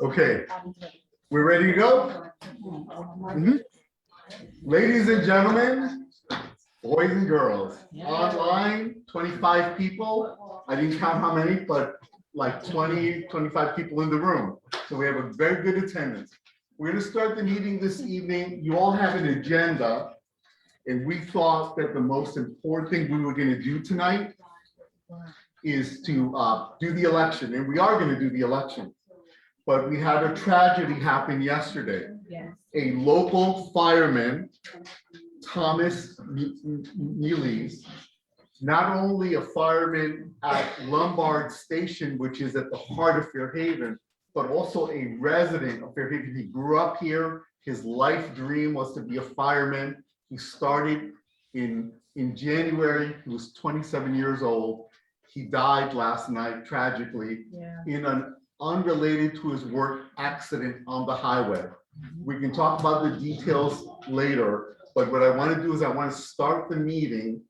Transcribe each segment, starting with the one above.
Okay, we're ready to go? Mhm. Ladies and gentlemen, boys and girls, online, 25 people. I didn't count how many, but like 20, 25 people in the room. So we have a very good attendance. We're going to start the meeting this evening. You all have an agenda. And we thought that the most important thing we were going to do tonight is to do the election. And we are going to do the election. But we had a tragedy happen yesterday. Yes. A local fireman, Thomas Neely, not only a fireman at Lombard Station, which is at the heart of Fairhaven, but also a resident of Fairhaven. He grew up here. His life dream was to be a fireman. He started in January. He was 27 years old. He died last night, tragically, in an unrelated to his work accident on the highway. We can talk about the details later, but what I want to do is I want to start the meeting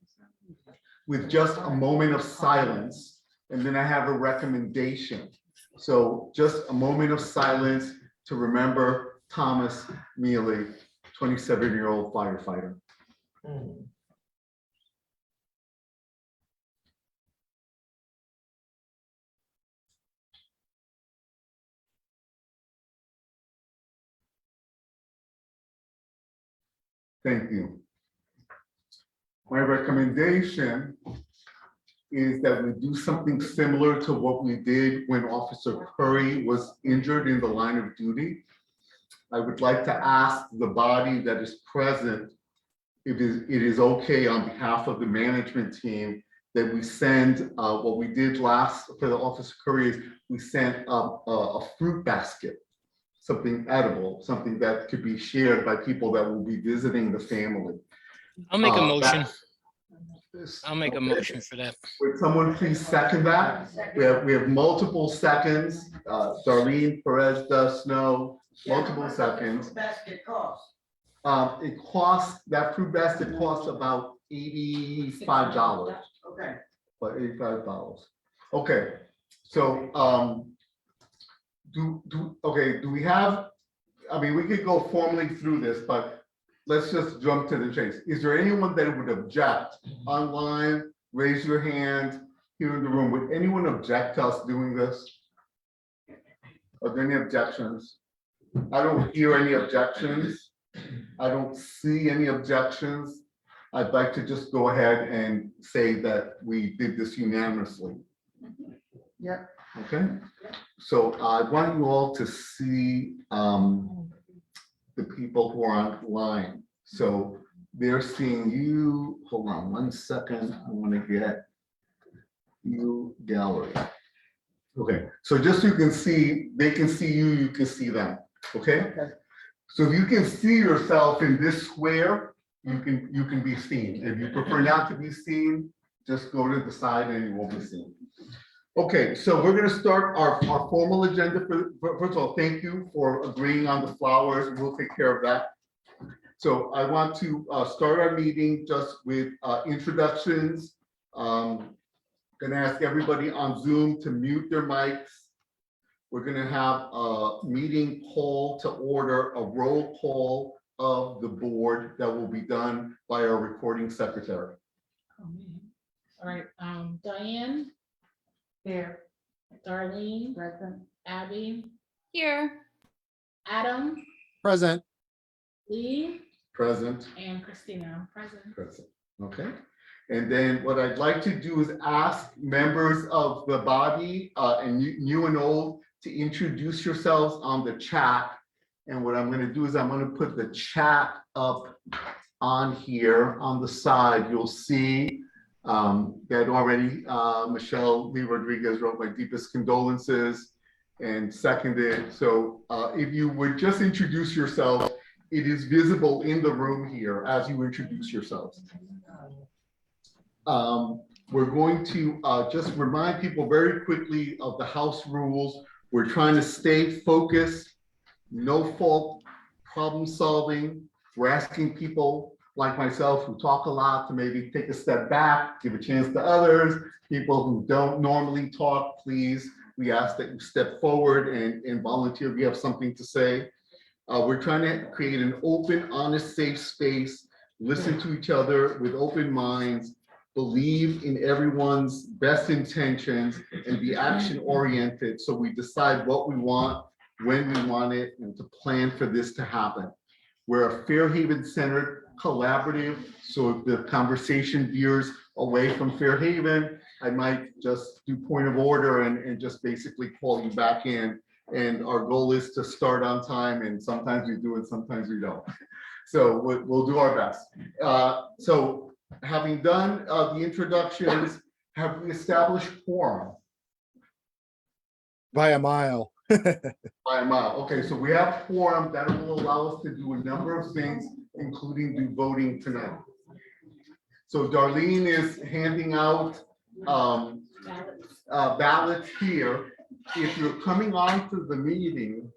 with just a moment of silence, and then I have a recommendation. So just a moment of silence to remember Thomas Mealy, 27-year-old firefighter. Thank you. My recommendation is that we do something similar to what we did when Officer Curry was injured in the line of duty. I would like to ask the body that is present if it is okay on behalf of the management team that we send what we did last for the Officer Curry is we sent a fruit basket, something edible, something that could be shared by people that will be visiting the family. I'll make a motion. I'll make a motion for that. Would someone please second that? We have multiple seconds. Darlene Perez does Snow, multiple seconds. Basket cost. It costs, that fruit basket costs about $85. Okay. About $85. Okay, so do we have, I mean, we could go formally through this, but let's just jump to the chase. Is there anyone that would object online? Raise your hand here in the room. Would anyone object to us doing this? Are there any objections? I don't hear any objections. I don't see any objections. I'd like to just go ahead and say that we did this unanimously. Yeah. Okay. So I want you all to see the people who are online. So they're seeing you. Hold on 1 second. I want to get you gallery. Okay. So just so you can see, they can see you, you can see them. Okay. Okay. So if you can see yourself in this square, you can be seen. If you prefer not to be seen, just go to the side and you won't be seen. Okay, so we're going to start our formal agenda. First of all, thank you for agreeing on the flowers. We'll take care of that. So I want to start our meeting just with introductions. Going to ask everybody on Zoom to mute their mics. We're going to have a meeting call to order, a roll call of the board that will be done by our recording secretary. All right, Diane. Here. Darlene. Present. Abby. Here. Adam. Present. Lee. Present. And Christina. Present. Present. Okay. And then what I'd like to do is ask members of the body and new and old to introduce yourselves on the chat. And what I'm going to do is I'm going to put the chat up on here on the side. You'll see that already Michelle Lee Rodriguez wrote my deepest condolences and seconded. So if you would just introduce yourself, it is visible in the room here as you introduce yourselves. We're going to just remind people very quickly of the house rules. We're trying to stay focused, no fault problem solving. We're asking people like myself who talk a lot to maybe take a step back, give a chance to others. People who don't normally talk, please, we ask that you step forward and volunteer if you have something to say. We're trying to create an open, honest, safe space, listen to each other with open minds, believe in everyone's best intentions, and be action oriented. So we decide what we want, when we want it, and to plan for this to happen. We're a Fairhaven centered collaborative. So if the conversation veers away from Fairhaven, I might just do point of order and just basically call you back in. And our goal is to start on time, and sometimes we do and sometimes we don't. So we'll do our best. So having done the introductions, have we established quorum? By a mile. By a mile. Okay, so we have quorum that will allow us to do a number of things, including do voting tonight. So Darlene is handing out ballots here. If you're coming on to the meeting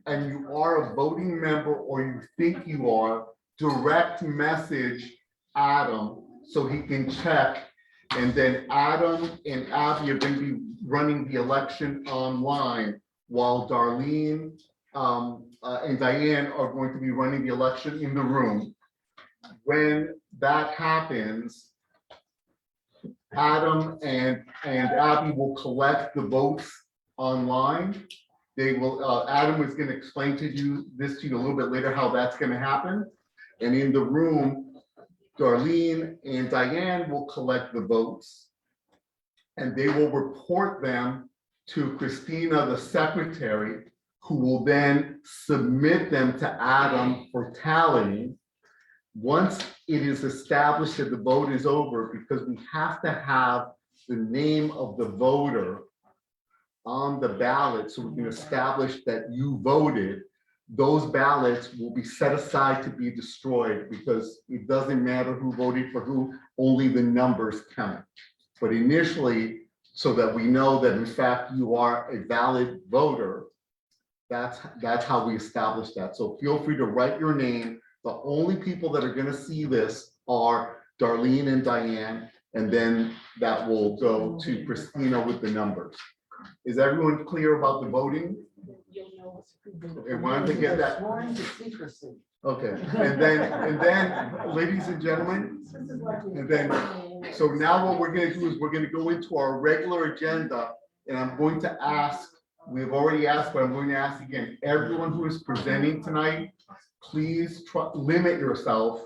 and you are a voting member or you think you are, direct message Adam so he can check. And then Adam and Abby are going to be running the election online while Darlene and Diane are going to be running the election in the room. When that happens, Adam and Abby will collect the votes online. They will, Adam is going to explain to you this to you a little bit later, how that's going to happen. And in the room, Darlene and Diane will collect the votes and they will report them to Christina, the secretary, who will then submit them to Adam for tallying. Once it is established that the vote is over, because we have to have the name of the voter on the ballot so we can establish that you voted, those ballots will be set aside to be destroyed because it doesn't matter who voted for who, only the numbers count. But initially, so that we know that in fact you are a valid voter, that's how we establish that. So feel free to write your name. The only people that are going to see this are Darlene and Diane, and then that will go to Christina with the numbers. Is everyone clear about the voting? Okay, wanted to get that. Okay, and then, ladies and gentlemen, and then, so now what we're going to do is we're going to go into our regular agenda, and I'm going to ask, we've already asked, but I'm going to ask again, everyone who is presenting tonight, please limit yourself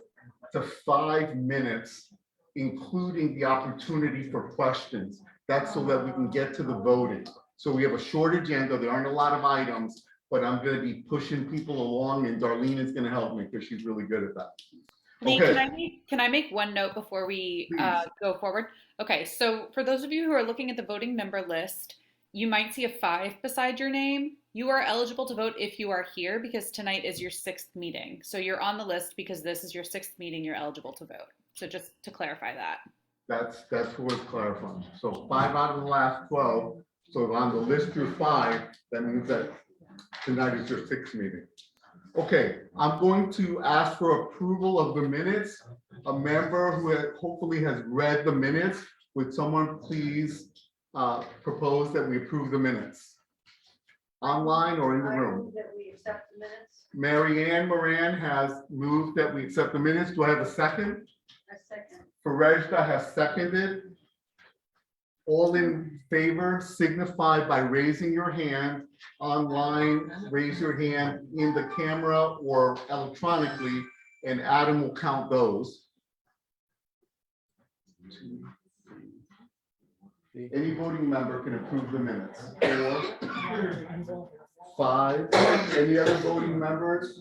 to 5 minutes, including the opportunity for questions. That's so that we can get to the voting. So we have a short agenda. There aren't a lot of items, but I'm going to be pushing people along, and Darlene is going to help me because she's really good at that. Lee, Okay. can I make one note before we Please. go forward? Okay, so for those of you who are looking at the voting member list, you might see a 5 beside your name. You are eligible to vote if you are here because tonight is your 6th meeting. So you're on the list because this is your 6th meeting, you're eligible to vote. So just to clarify that. That's worth clarifying. So 5 out of the last 12. So on the list you're 5, that means that tonight is your 6th meeting. Okay, I'm going to ask for approval of the minutes. A member who hopefully has read the minutes, would someone please propose that we approve the minutes? Online or in the room? That we accept the minutes. Mary Ann Moran has moved that we accept the minutes. Do I have a second? A second. Ferejda has seconded. All in favor signify by raising your hand. Online, raise your hand in the camera or electronically, and Adam will count those. Any voting member can approve the minutes. 4, 5. Any other voting members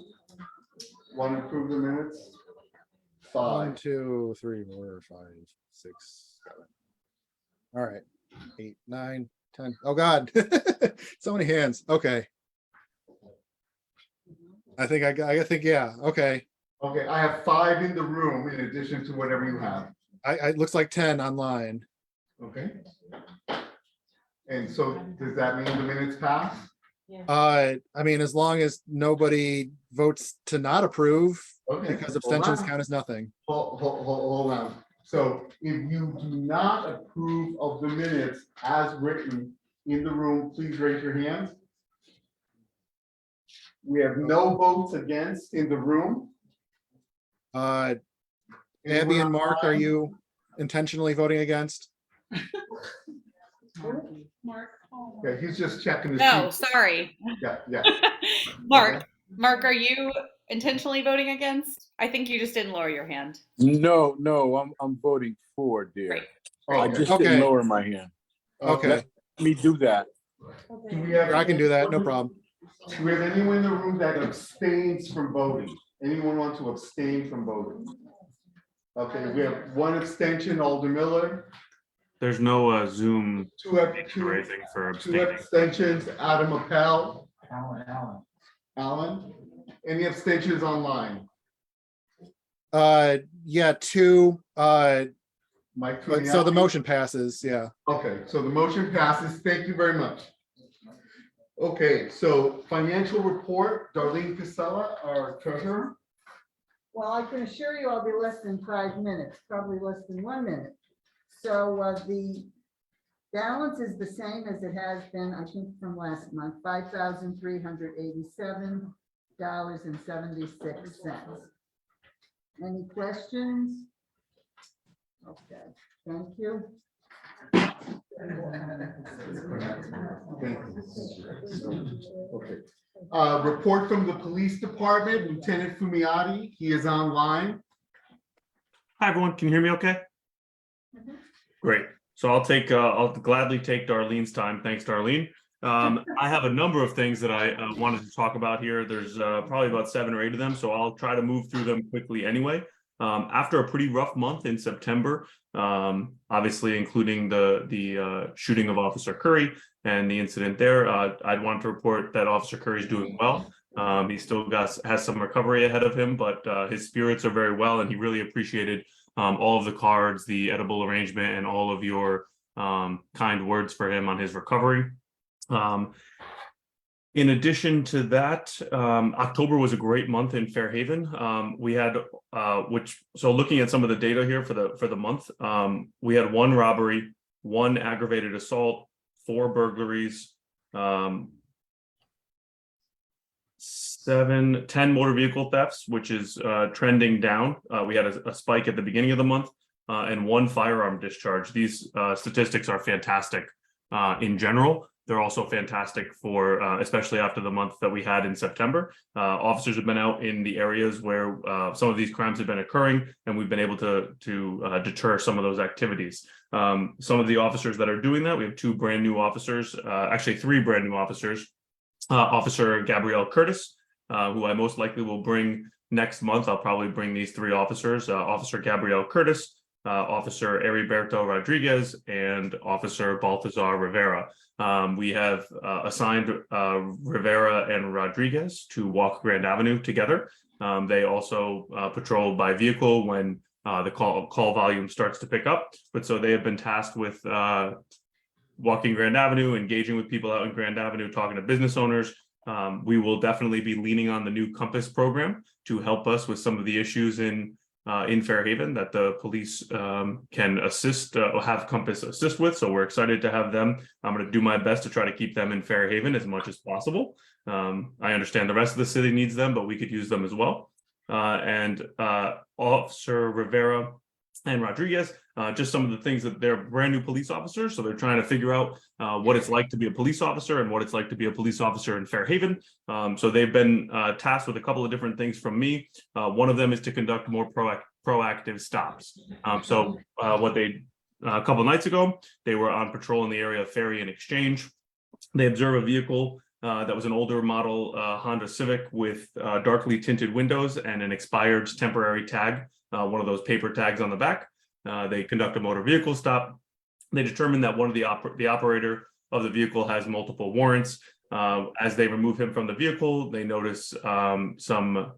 want to approve the minutes? 1, 5. 2, 3, 4, 5, 6, 7. All right, 8, 9, 10. Oh God, so many hands. Okay. I think I think, yeah, okay. Okay, I have 5 in the room in addition to whatever you have. It looks like 10 online. Okay. And so does that mean the minutes pass? I mean, as long as nobody votes to not approve, Okay. because hold abstentions on. count as nothing. Hold on. So if you do not approve of the minutes as written in the room, please raise your hands. We have no votes against in the room. Abby Anyone and Mark, are online? you intentionally voting against? Mark. Okay, he's just checking to No, see. sorry. Yeah. Mark, are you intentionally voting against? I think you just didn't lower your hand. No, I'm voting for, dear. Great. I just Okay. didn't lower my hand. Okay, Let me do that. Do we have? I can do that, no problem. Do we have anyone in the room that abstains from voting? Anyone want to abstain from voting? Okay, we have one abstention, Alder Miller, There's no Zoom two or anything for two abstaining. abstentions, Adam Appel. Alan, any abstentions online? Yeah, two, Mike. but so the motion passes, yeah. Okay, so the motion passes. Thank you very much. Okay, so financial report, Darlene Casella, our treasurer. Well, I can assure you I'll be less than 5 minutes, probably less than 1 minute. So the balance is the same as it has been, I think, from last month, $5,387.76. Any questions? Okay, thank you. Okay. Report from the police department, Lieutenant Fumiati, he is online. Hi, everyone. Can you hear me okay? Great. So I'll gladly take Darlene's time. Thanks, Darlene. I have a number of things that I wanted to talk about here. There's probably about 7 or 8 of them, so I'll try to move through them quickly anyway. After a pretty rough month in September, obviously including the shooting of Officer Curry and the incident there, I'd want to report that Officer Curry is doing well. He still has some recovery ahead of him, but his spirits are very well, and he really appreciated all of the cards, the edible arrangement, and all of your kind words for him on his recovery. In addition to that, October was a great month in Fairhaven. We had, so looking at some of the data here for the month, we had 1 robbery, 1 aggravated assault, 4 burglaries, 10 motor vehicle thefts, which is trending down. We had a spike at the beginning of the month, and 1 firearm discharge. These statistics are fantastic in general. They're also fantastic for, especially after the month that we had in September. Officers have been out in the areas where some of these crimes have been occurring, and we've been able to deter some of those activities. Some of the officers that are doing that, we have 2 brand new officers, actually 3 brand new officers. Officer Gabrielle Curtis, who I most likely will bring next month. I'll probably bring these 3 officers, Officer Gabrielle Curtis, Officer Heriberto Rodriguez, and Officer Baltazar Rivera. We have assigned Rivera and Rodriguez to walk Grand Avenue together. They also patrol by vehicle when the call volume starts to pick up. But so they have been tasked with walking Grand Avenue, engaging with people out in Grand Avenue, talking to business owners. We will definitely be leaning on the new Compass program to help us with some of the issues in Fairhaven that the police can assist or have Compass assist with. So we're excited to have them. I'm going to do my best to try to keep them in Fairhaven as much as possible. I understand the rest of the city needs them, but we could use them as well. And Officer Rivera and Rodriguez, just some of the things that they're brand new police officers. So they're trying to figure out what it's like to be a police officer and what it's like to be a police officer in Fairhaven. So they've been tasked with a couple of different things from me. One of them is to conduct more proactive stops. What they, a couple of nights ago, they were on patrol in the area of Ferry and Exchange. They observe a vehicle that was an older model Honda Civic with darkly tinted windows and an expired temporary tag, one of those paper tags on the back. They conduct a motor vehicle stop. They determine that one of the operator of the vehicle has multiple warrants. As they remove him from the vehicle, they notice some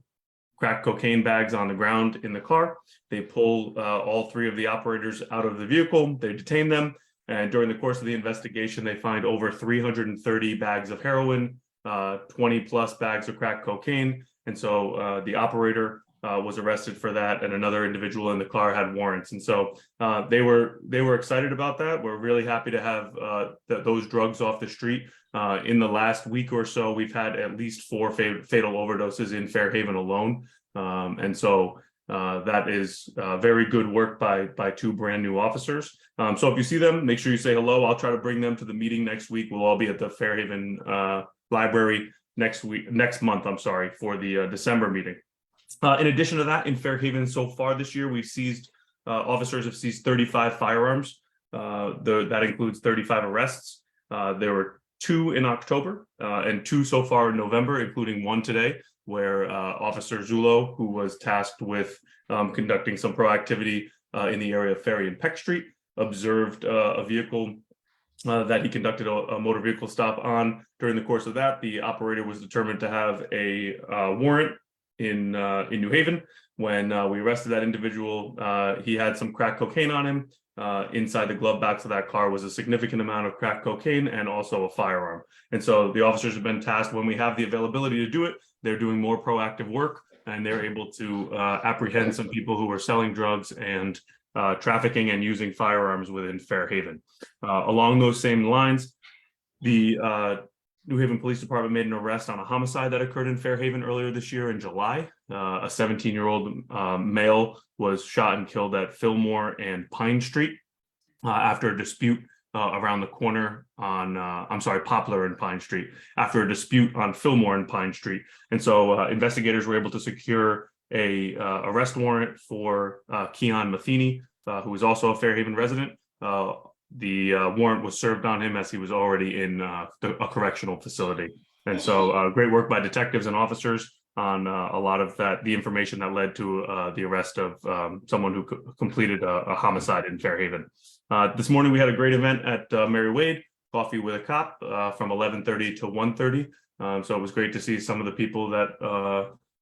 crack cocaine bags on the ground in the car. They pull all 3 of the operators out of the vehicle. They detain them. And during the course of the investigation, they find over 330 bags of heroin, 20 plus bags of crack cocaine. And so the operator was arrested for that, and another individual in the car had warrants. And so they were excited about that. We're really happy to have those drugs off the street. In the last week or so, we've had at least 4 fatal overdoses in Fairhaven alone. And so that is very good work by 2 brand new officers. So if you see them, make sure you say hello. I'll try to bring them to the meeting next week. We'll all be at the Fairhaven Library next month, I'm sorry, for the December meeting. In addition to that, in Fairhaven so far this year, we've seized, officers have seized 35 firearms. That includes 35 arrests. There were 2 in October and 2 so far in November, including 1 today, where Officer Zullo, who was tasked with conducting some proactivity in the area of Ferry and Peck Street, observed a vehicle that he conducted a motor vehicle stop on. During the course of that, the operator was determined to have a warrant in New Haven. When we arrested that individual, he had some crack cocaine on him. Inside the glove box of that car was a significant amount of crack cocaine and also a firearm. And so the officers have been tasked, when we have the availability to do it, they're doing more proactive work, and they're able to apprehend some people who are selling drugs and trafficking and using firearms within Fairhaven. Along those same lines, the New Haven Police Department made an arrest on a homicide that occurred in Fairhaven earlier this year in July. A 17-year-old male was shot and killed at Fillmore and Pine Street after a dispute around the corner on, Poplar and Pine Street, after a dispute on Fillmore and Pine Street. And so investigators were able to secure a arrest warrant for Keon Matheny, who is also a Fairhaven resident. The warrant was served on him as he was already in a correctional facility. And so great work by detectives and officers on a lot of the information that led to the arrest of someone who completed a homicide in Fairhaven. This morning, we had a great event at Mary Wade, Coffee with a Cop, from 11:30 to 1:30. So it was great to see some of the people that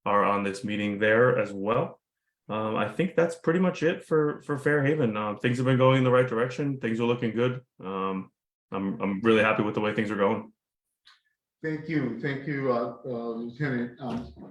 are on this meeting there as well. I think that's pretty much it for Fairhaven. Things have been going in the right direction. Things are looking good. I'm really happy with the way things are going. Thank you, Lieutenant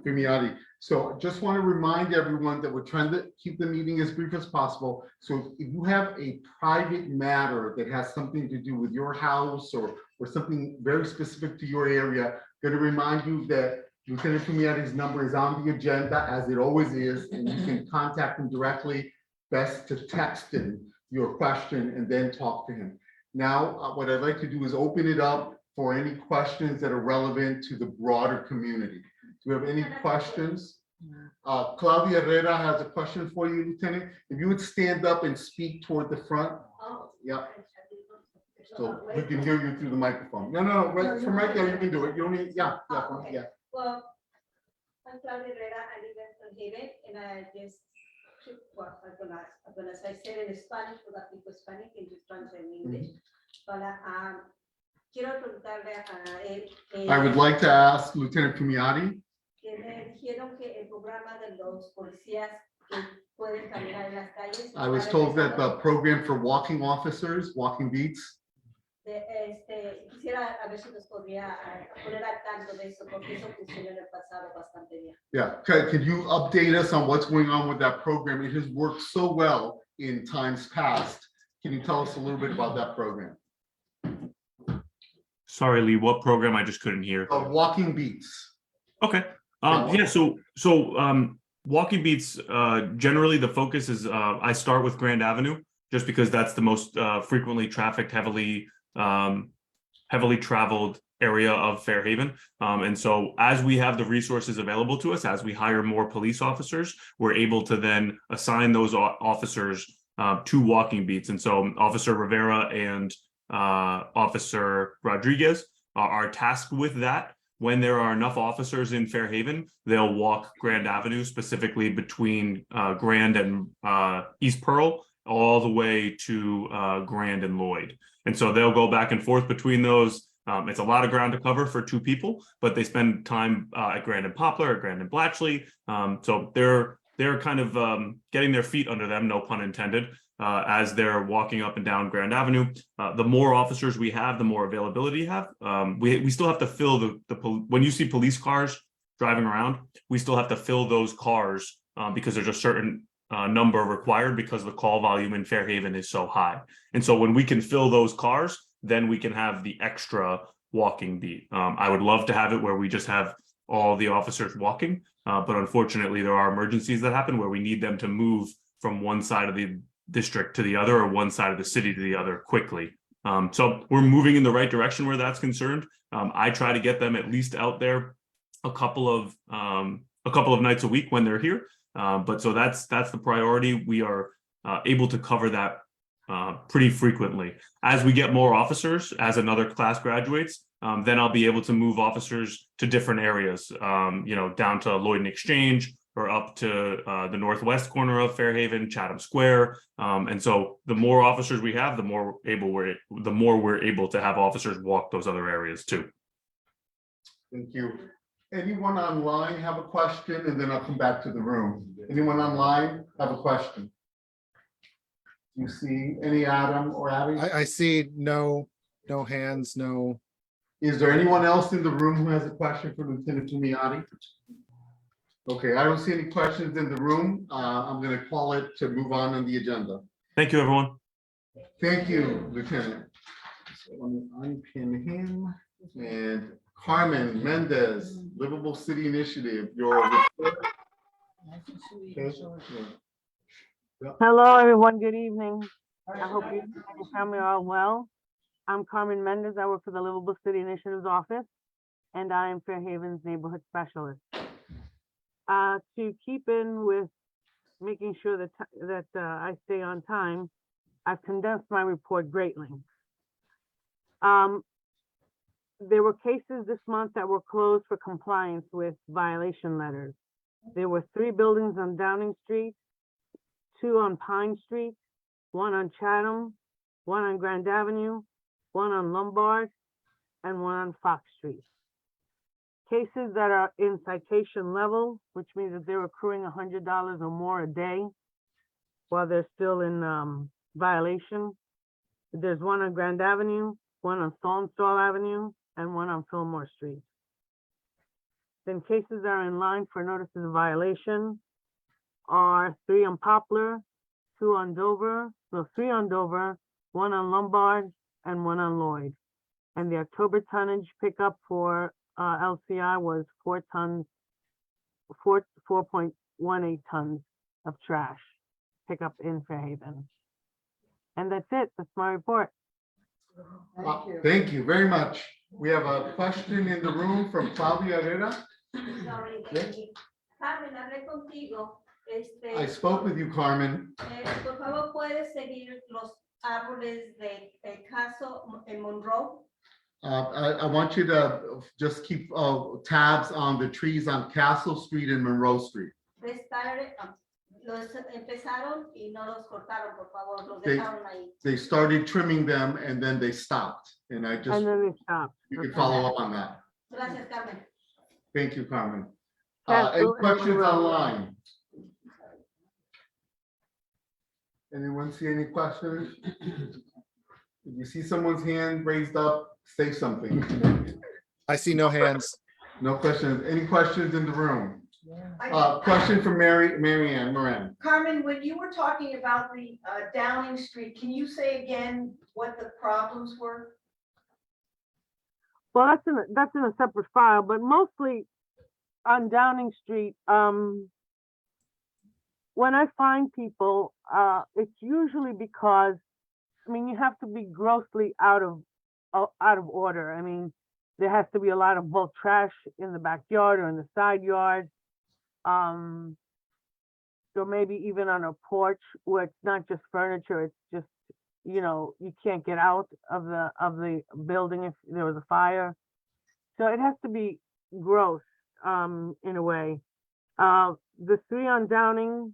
Firmiati. So just want to remind everyone that we're trying to keep the meeting as brief as possible. So if you have a private matter that has something to do with your house or something very specific to your area, going to remind you that Lieutenant Firmiati's number is on the agenda, as it always is, and you can contact him directly. Best to text him your question and then talk to him. Now, what I'd like to do is open it up for any questions that are relevant to the broader community. Do we have any questions? Claudia Herrera has a question for you, Lieutenant. If you would stand up and speak toward the front. Yeah. So we can hear you through the microphone. No, right from right there, you can do it. You don't need, yeah. Well, I'm Claudia Herrera. I live in Haven, and I just, well, I'm gonna say it in Spanish for that people Spanish and just translate in English. But quiero preguntarle a él. I would like to ask Lieutenant Firmiati. Que me dijeron que el programa de los policías que pueden caminar en las calles. I was told that the program for walking officers, walking beats. Quisiera a ver si nos podría poner al tanto de eso, porque eso funcionó en el pasado bastante bien. Yeah, could you update us on what's going on with that program? It has worked so well in times past. Can you tell us a little bit about that program? Sorry, Lee, what program? I just couldn't hear. Walking beats. Okay. Yeah, so walking beats, generally the focus is I start with Grand Avenue just because that's the most frequently trafficked, heavily traveled area of Fairhaven. And so as we have the resources available to us, as we hire more police officers, we're able to then assign those officers to walking beats. And so Officer Rivera and Officer Rodriguez are tasked with that. When there are enough officers in Fairhaven, they'll walk Grand Avenue, specifically between Grand and East Pearl, all the way to Grand and Lloyd. And so they'll go back and forth between those. It's a lot of ground to cover for 2 people, but they spend time at Grand and Poplar, at Grand and Blatchley. So they're kind of getting their feet under them, no pun intended. as they're walking up and down Grand Avenue. The more officers we have, the more availability you have. We still have to fill when you see police cars driving around, we still have to fill those cars because there's a certain number required because the call volume in Fairhaven is so high. And so when we can fill those cars, then we can have the extra walking beat. I would love to have it where we just have all the officers walking, but unfortunately there are emergencies that happen where we need them to move from one side of the district to the other or one side of the city to the other quickly. So we're moving in the right direction where that's concerned. I try to get them at least out there a couple of nights a week when they're here. But so that's the priority. We are able to cover that pretty frequently. As we get more officers, as another class graduates, then I'll be able to move officers to different areas, down to Lloyd and Exchange or up to the northwest corner of Fairhaven, Chatham Square. And so the more officers we have, the more we're able to have officers walk those other areas too. Thank you. Anyone online have a question? And then I'll come back to the room. Anyone online have a question? You see any, Adam or Abby? I see no hands, no. Is there anyone else in the room who has a question for Lieutenant Fumiati? Okay, I don't see any questions in the room. I'm going to call it to move on the agenda. Thank you, everyone. Thank you, Lieutenant. So let me unpin him. And Carmen Mendez, Livable City Initiative, your report. Okay. Hello, everyone. Good evening. I hope you and your family are all well. I'm Carmen Mendez. I work for the Livable City Initiative's office, and I am Fairhaven's neighborhood specialist. To keep in with making sure that I stay on time, I've condensed my report greatly. There were cases this month that were closed for compliance with violation letters. There were 3 buildings on Downing Street, 2 on Pine Street, 1 on Chatham, 1 on Grand Avenue, 1 on Lombard, and 1 on Fox Street. Cases that are in citation level, which means that they're accruing $100 or more a day while they're still in violation. There's 1 on Grand Avenue, 1 on Saltonstall Avenue, and 1 on Fillmore Street. Then cases that are in line for notices of violation are 3 on Poplar, 2 on Dover, 3 on Dover, 1 on Lombard, and 1 on Lloyd. And the October tonnage pickup for LCI was 4.18 tons of trash pickup in Fairhaven. And that's it. That's my report. Thank you. Thank you very much. We have a question in the room from Claudia Herrera. Sorry, Yes. Carmen, hablé contigo. I spoke with you, Carmen. Por favor, puedes seguir los árboles de caso en Monroe. I want you to just keep tabs on the trees on Castle Street and Monroe Street. Los empezaron y no los cortaron, por favor, los They- dejaron ahí. They started trimming them and then they stopped. And I just, And then they stopped. you can Okay. follow up on that. Gracias, Carmen. Thank you, Carmen. Castle Any and questions Monroe. online? Anyone see any questions? If you see someone's hand raised up, say something. I see no hands. No questions. Any questions in the room? I- Question from Mary Ann Moran. Carmen, when you were talking about the Downing Street, can you say again what the problems were? Well, that's in a separate file, but mostly on Downing Street, when I find people, it's usually because, I mean, you have to be grossly out of order. I mean, there has to be a lot of bulk trash in the backyard or in the side yard. Or maybe even on a porch where it's not just furniture, it's just, you can't get out of the building if there was a fire. So it has to be gross, in a way. The 3 on Downing,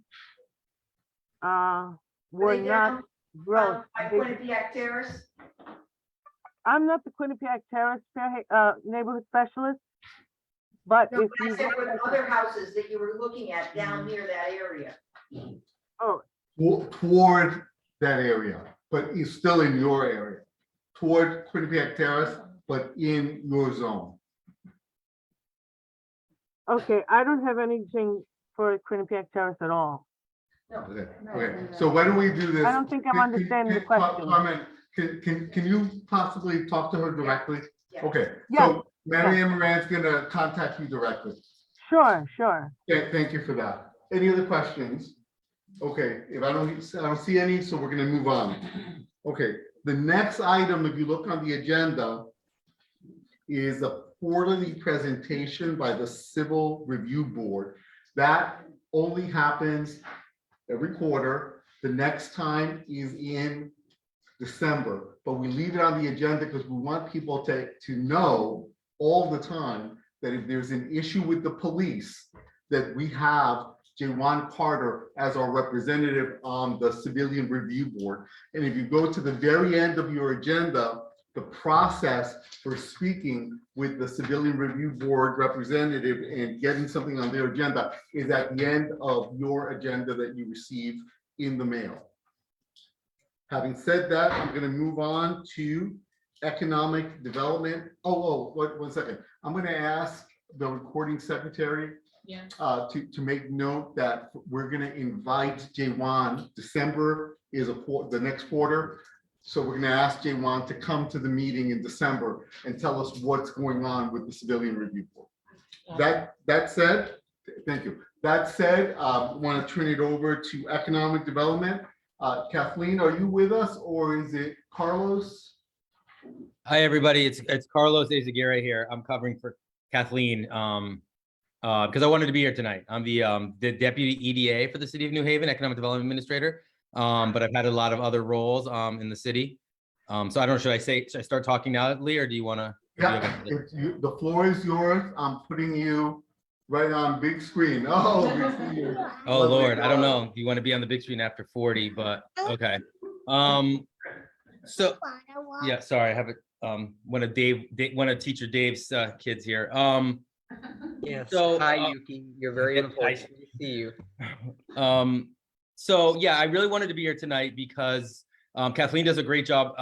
were they not down, gross. By They- Quinnipiac Terrace? I'm not the Quinnipiac Terrace neighborhood specialist, but No, if but I you, said with other houses that you were looking at down near that area. oh, Toward that area, but it's still in your area, toward Quinnipiac Terrace, but in your zone. Okay, I don't have anything for Quinnipiac Terrace at all. Okay, okay, so why don't we do this? I don't think I'm understanding the question. Carmen, can you possibly talk to her directly? Yes. Okay, Yes, so Mary Ann Moran's gonna contact you directly. Sure, sure. Yeah, thank you for that. Any other questions? Okay, if I don't see any, so we're gonna move on. Okay, the next item, if you look on the agenda, is a quarterly presentation by the Civil Review Board. That only happens every quarter. The next time is in December, but we leave it on the agenda because we want people to know all the time that if there's an issue with the police, that we have Jawan Carter as our representative on the Civilian Review Board. And if you go to the very end of your agenda, the process for speaking with the Civilian Review Board representative and getting something on their agenda is at the end of your agenda that you receive in the mail. Having said that, I'm going to move on to economic development. One second. I'm going to ask the recording secretary Yeah. to make note that we're going to invite Jawan. December is the next quarter. So we're going to ask Jawan to come to the meeting in December and tell us what's going on with the Civilian Review Board. That said, thank you. That said, I want to turn it over to economic development. Kathleen, are you with us or is it Carlos? Hi, everybody. It's Carlos Azaguirre here. I'm covering for Kathleen because I wanted to be here tonight. I'm the deputy EDA for the city of New Haven, Economic Development Administrator. But I've had a lot of other roles in the city. So I don't know, should I start talking now, Lee, or do you want to? Yeah, the floor is yours. I'm putting you right on big screen. Oh, we see you. Oh, Lord, I don't know if you want to be on the big screen after 40, but okay. So yeah, sorry, I have one of teacher Dave's kids here. Yes. So, hi, Yuki. You're very important. We see you. So yeah, I really wanted to be here tonight because Kathleen does a great job,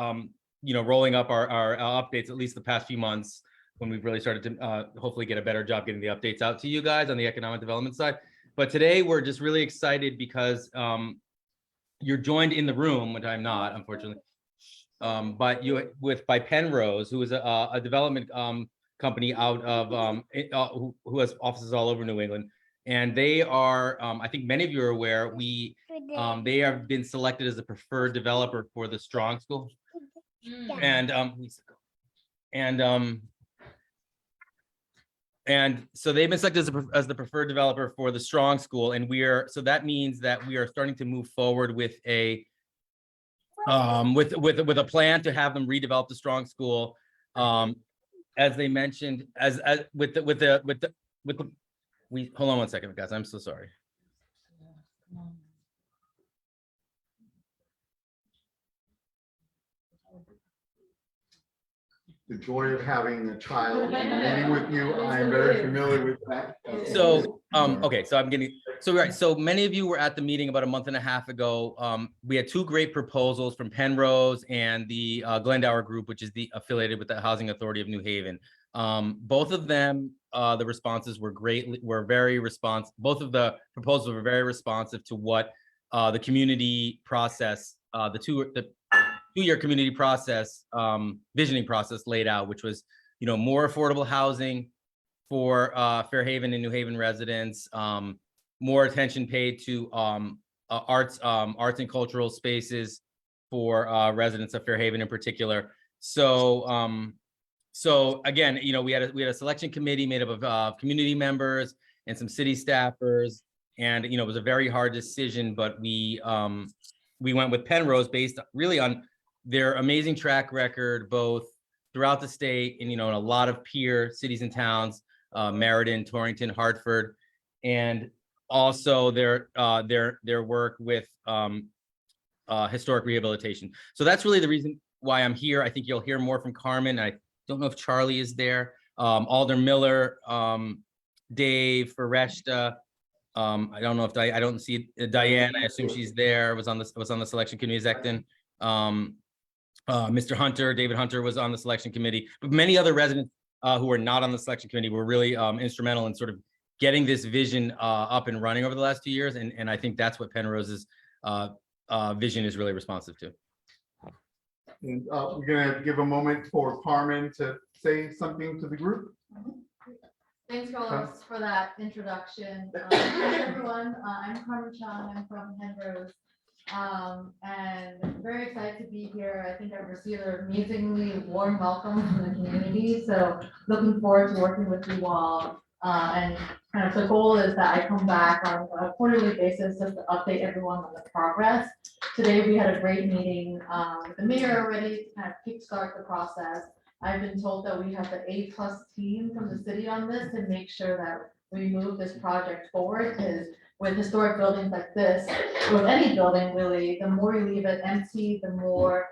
rolling up our updates, at least the past few months when we've really started to hopefully get a better job getting the updates out to you guys on the economic development side. But today we're just really excited because you're joined in the room, which I'm not, unfortunately, by Penrose, who is a development company out of who has offices all over New England. And they are, I think many of you are aware, they have been selected as a preferred developer for the Strong School. And so they've been selected as the preferred developer for the Strong School. And so that means that we are starting to move forward with a with a plan to have them redevelop the Strong School. As they mentioned, hold on one second, guys. I'm so sorry. The joy of having a child meeting with you. I'm very familiar with that. So, okay, so many of you were at the meeting about a month and a half ago. We had two great proposals from Penrose and the Glendower Group, which is affiliated with the Housing Authority of New Haven. Both of them, the responses were very responsive. Both of the proposals were very responsive to what the community process, the two-year community process, visioning process laid out, which was, more affordable housing for Fairhaven and New Haven residents, more attention paid to arts and cultural spaces for residents of Fairhaven in particular. So again, we had a selection committee made up of community members and some city staffers, and it was a very hard decision, but we went with Penrose based really on their amazing track record, both throughout the state and in a lot of peer cities and towns, Meriden, Torrington, Hartford, and also their work with historic rehabilitation. So that's really the reason why I'm here. I think you'll hear more from Carmen. I don't know if Charlie is there. Alder Miller, Dave Ferresta, I don't know if I don't see Diane. I assume she's there. Was on the selection committee. Zecton. Mr. Hunter, David Hunter was on the selection committee, but many other residents who were not on the selection committee were really instrumental in sort of getting this vision up and running over the last 2 years. And I think that's what Penrose's vision is really responsive to. And we're gonna give a moment for Carmen to say something to the group. Thanks, Carlos, for that introduction. Hi, everyone. I'm Carmen Chung. I'm from Penrose. And very excited to be here. I think I've received an amazingly warm welcome from the community. So looking forward to working with you all. And kind of the goal is that I come back on a quarterly basis just to update everyone on the progress. Today, we had a great meeting with the mayor already to kind of kickstart the process. I've been told that we have the A+ team from the city on this to make sure that we move this project forward, because with historic buildings like this, with any building really, the more you leave it empty, the more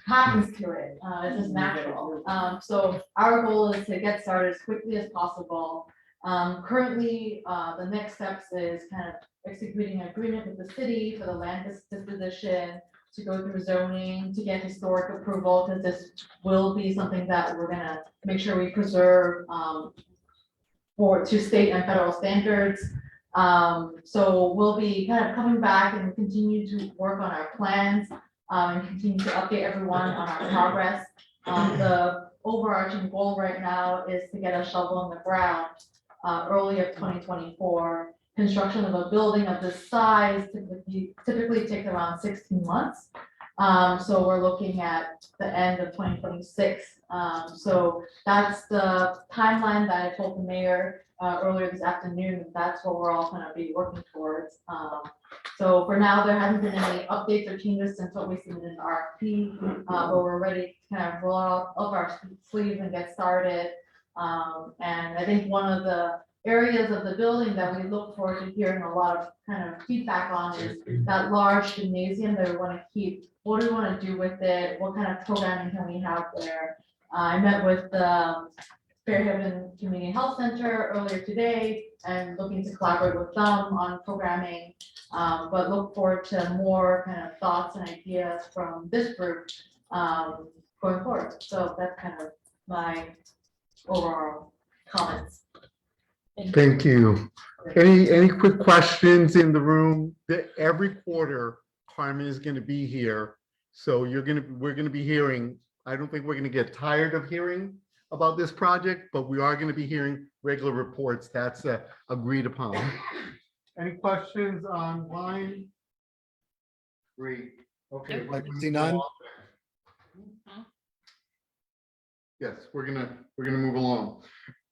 happens to it. It's just natural. So our goal is to get started as quickly as possible. Currently, the next steps is kind of executing an agreement with the city for the land disposition, to go through zoning, to get historic approval, because this will be something that we're gonna make sure we preserve to state and federal standards. So we'll be kind of coming back and continue to work on our plans and continue to update everyone on our progress. The overarching goal right now is to get a shovel in the ground early of 2024. Construction of a building of this size typically takes around 16 months. So we're looking at the end of 2026. So that's the timeline that I told the mayor earlier this afternoon. That's what we're all going to be working towards. So for now, there hasn't been any updates or changes since what we submitted in the RFP, but we're ready to kind of roll out up our sleeves and get started. And I think one of the areas of the building that we look forward to hearing a lot of kind of feedback on is that large gymnasium that we want to keep. What do we want to do with it? What kind of programming can we have there? I met with the Fairhaven Community Health Center earlier today and looking to collaborate with them on programming, but look forward to more kind of thoughts and ideas from this group going forward. So that's kind of my overall comments. Thank you. Any quick questions in the room? Every quarter, Carmen is going to be here, so we're going to be hearing. I don't think we're going to get tired of hearing about this project, but we are going to be hearing regular reports. That's agreed upon. Any questions online? Great. Okay. Like, see none? Yes, we're gonna move along.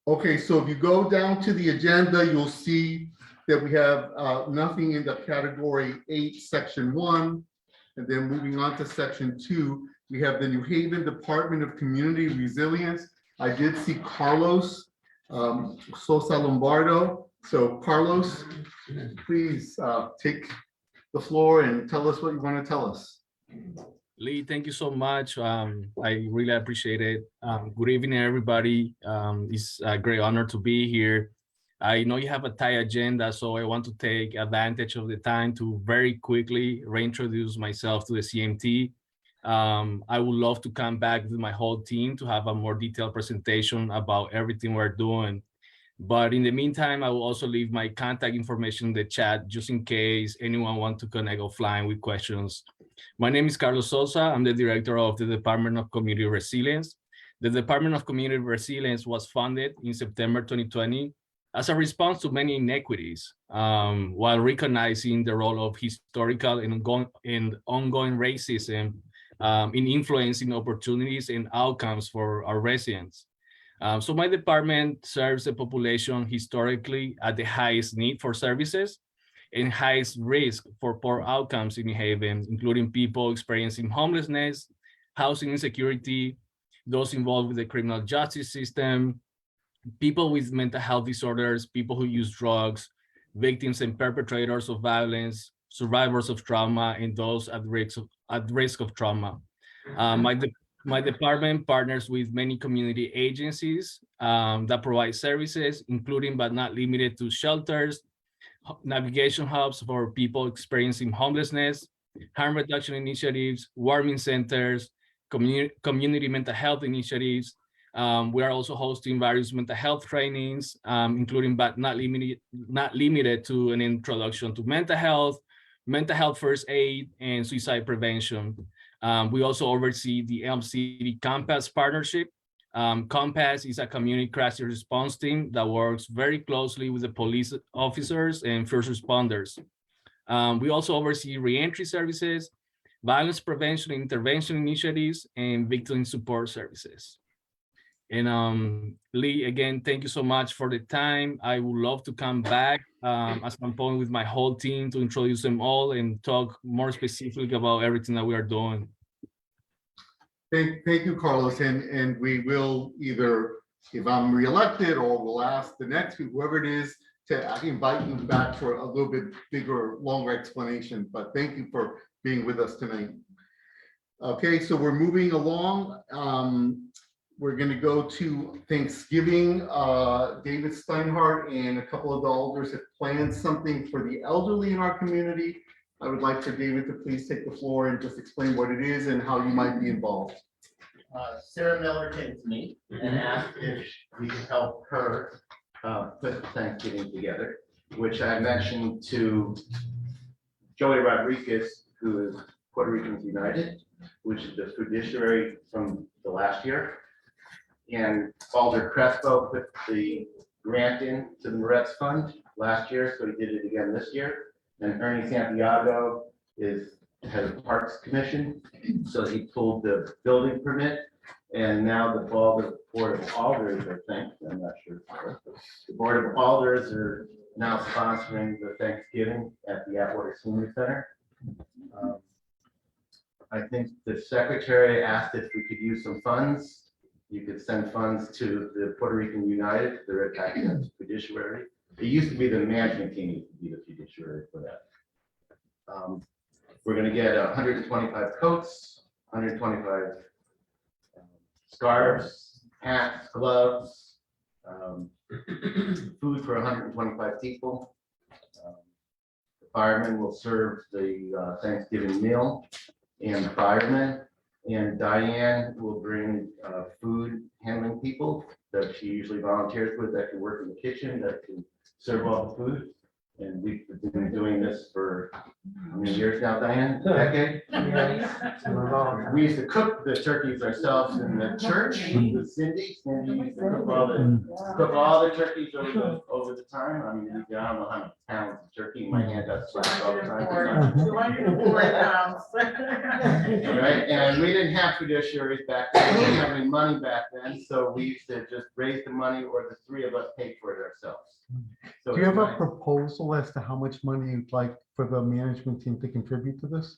Okay, so if you go down to the agenda, you'll see that we have nothing in the category 8, section 1, and then moving on to section 2, we have the New Haven Department of Community Resilience. I did see Carlos Sosa Lombardo. So Carlos, please take the floor and tell us what you want to tell us. Lee, thank you so much. I really appreciate it. Good evening, everybody. It's a great honor to be here. I know you have a tight agenda, so I want to take advantage of the time to very quickly reintroduce myself to the CMT. I would love to come back with my whole team to have a more detailed presentation about everything we're doing. But in the meantime, I will also leave my contact information in the chat just in case anyone wants to connect offline with questions. My name is Carlos Sosa. I'm the director of the Department of Community Resilience. The Department of Community Resilience was founded in September 2020 as a response to many inequities, while recognizing the role of historical and ongoing racism in influencing opportunities and outcomes for our residents. So my department serves a population historically at the highest need for services and highest risk for poor outcomes in New Haven, including people experiencing homelessness, housing insecurity, those involved with the criminal justice system, people with mental health disorders, people who use drugs, victims and perpetrators of violence, survivors of trauma, and those at risk of trauma. My department partners with many community agencies that provide services, including but not limited to shelters, navigation hubs for people experiencing homelessness, harm reduction initiatives, warming centers, community mental health initiatives. We are also hosting various mental health trainings, including but not limited to an introduction to mental health first aid, and suicide prevention. We also oversee the Elm City Compass partnership. Compass is a community crisis response team that works very closely with the police officers and first responders. We also oversee reentry services, violence prevention and intervention initiatives, and victim support services. And Lee, again, thank you so much for the time. I would love to come back at some point with my whole team to introduce them all and talk more specifically about everything that we are doing. Thank you, Carlos, and we will either, if I'm reelected, or we'll ask the next, whoever it is, to invite you back for a little bit bigger, longer explanation, but thank you for being with us tonight. Okay, so we're moving along. We're gonna go to Thanksgiving. David Steinhardt and a couple of the elders have planned something for the elderly in our community. I would like for David to please take the floor and just explain what it is and how you might be involved. Sarah Miller came to me and asked if we could help her put Thanksgiving together, which I mentioned to Joey Rodriguez, who is Puerto Ricans United, which is the fiduciary from the last year. And Alder Crespo put the grant in to the Moretz Fund last year, so he did it again this year. And Ernie Santiago has a Parks Commission, so he pulled the building permit. And now the Board of Alders, I think, I'm not sure, the Board of Alders are now sponsoring the Thanksgiving at the Atwater Senior Center. I think the secretary asked if we could use some funds. You could send funds to the Puerto Rican United, they're acting as fiduciary. It used to be the management team used to be the fiduciary for that. We're gonna get 125 coats, 125 scarves, hats, gloves, food for 125 people. The firemen will serve the Thanksgiving meal and the firemen. And Diane will bring food handling people that she usually volunteers with that can work in the kitchen, that can serve all the food. And we've been doing this for how many years now, Diane? Decade? We used to cook the turkeys ourselves in the church with Cindy. Cindy used to cook all the turkeys over the time. I mean, I don't know how many pounds of turkey in my hand got slapped all the time. 240 pounds. Right, and we didn't have fiduciaries back then, we didn't have any money back then, so we used to just raise the money, or the three of us paid for it ourselves. So Do you have a it's proposal as to how much money you'd like for the management team to contribute to this?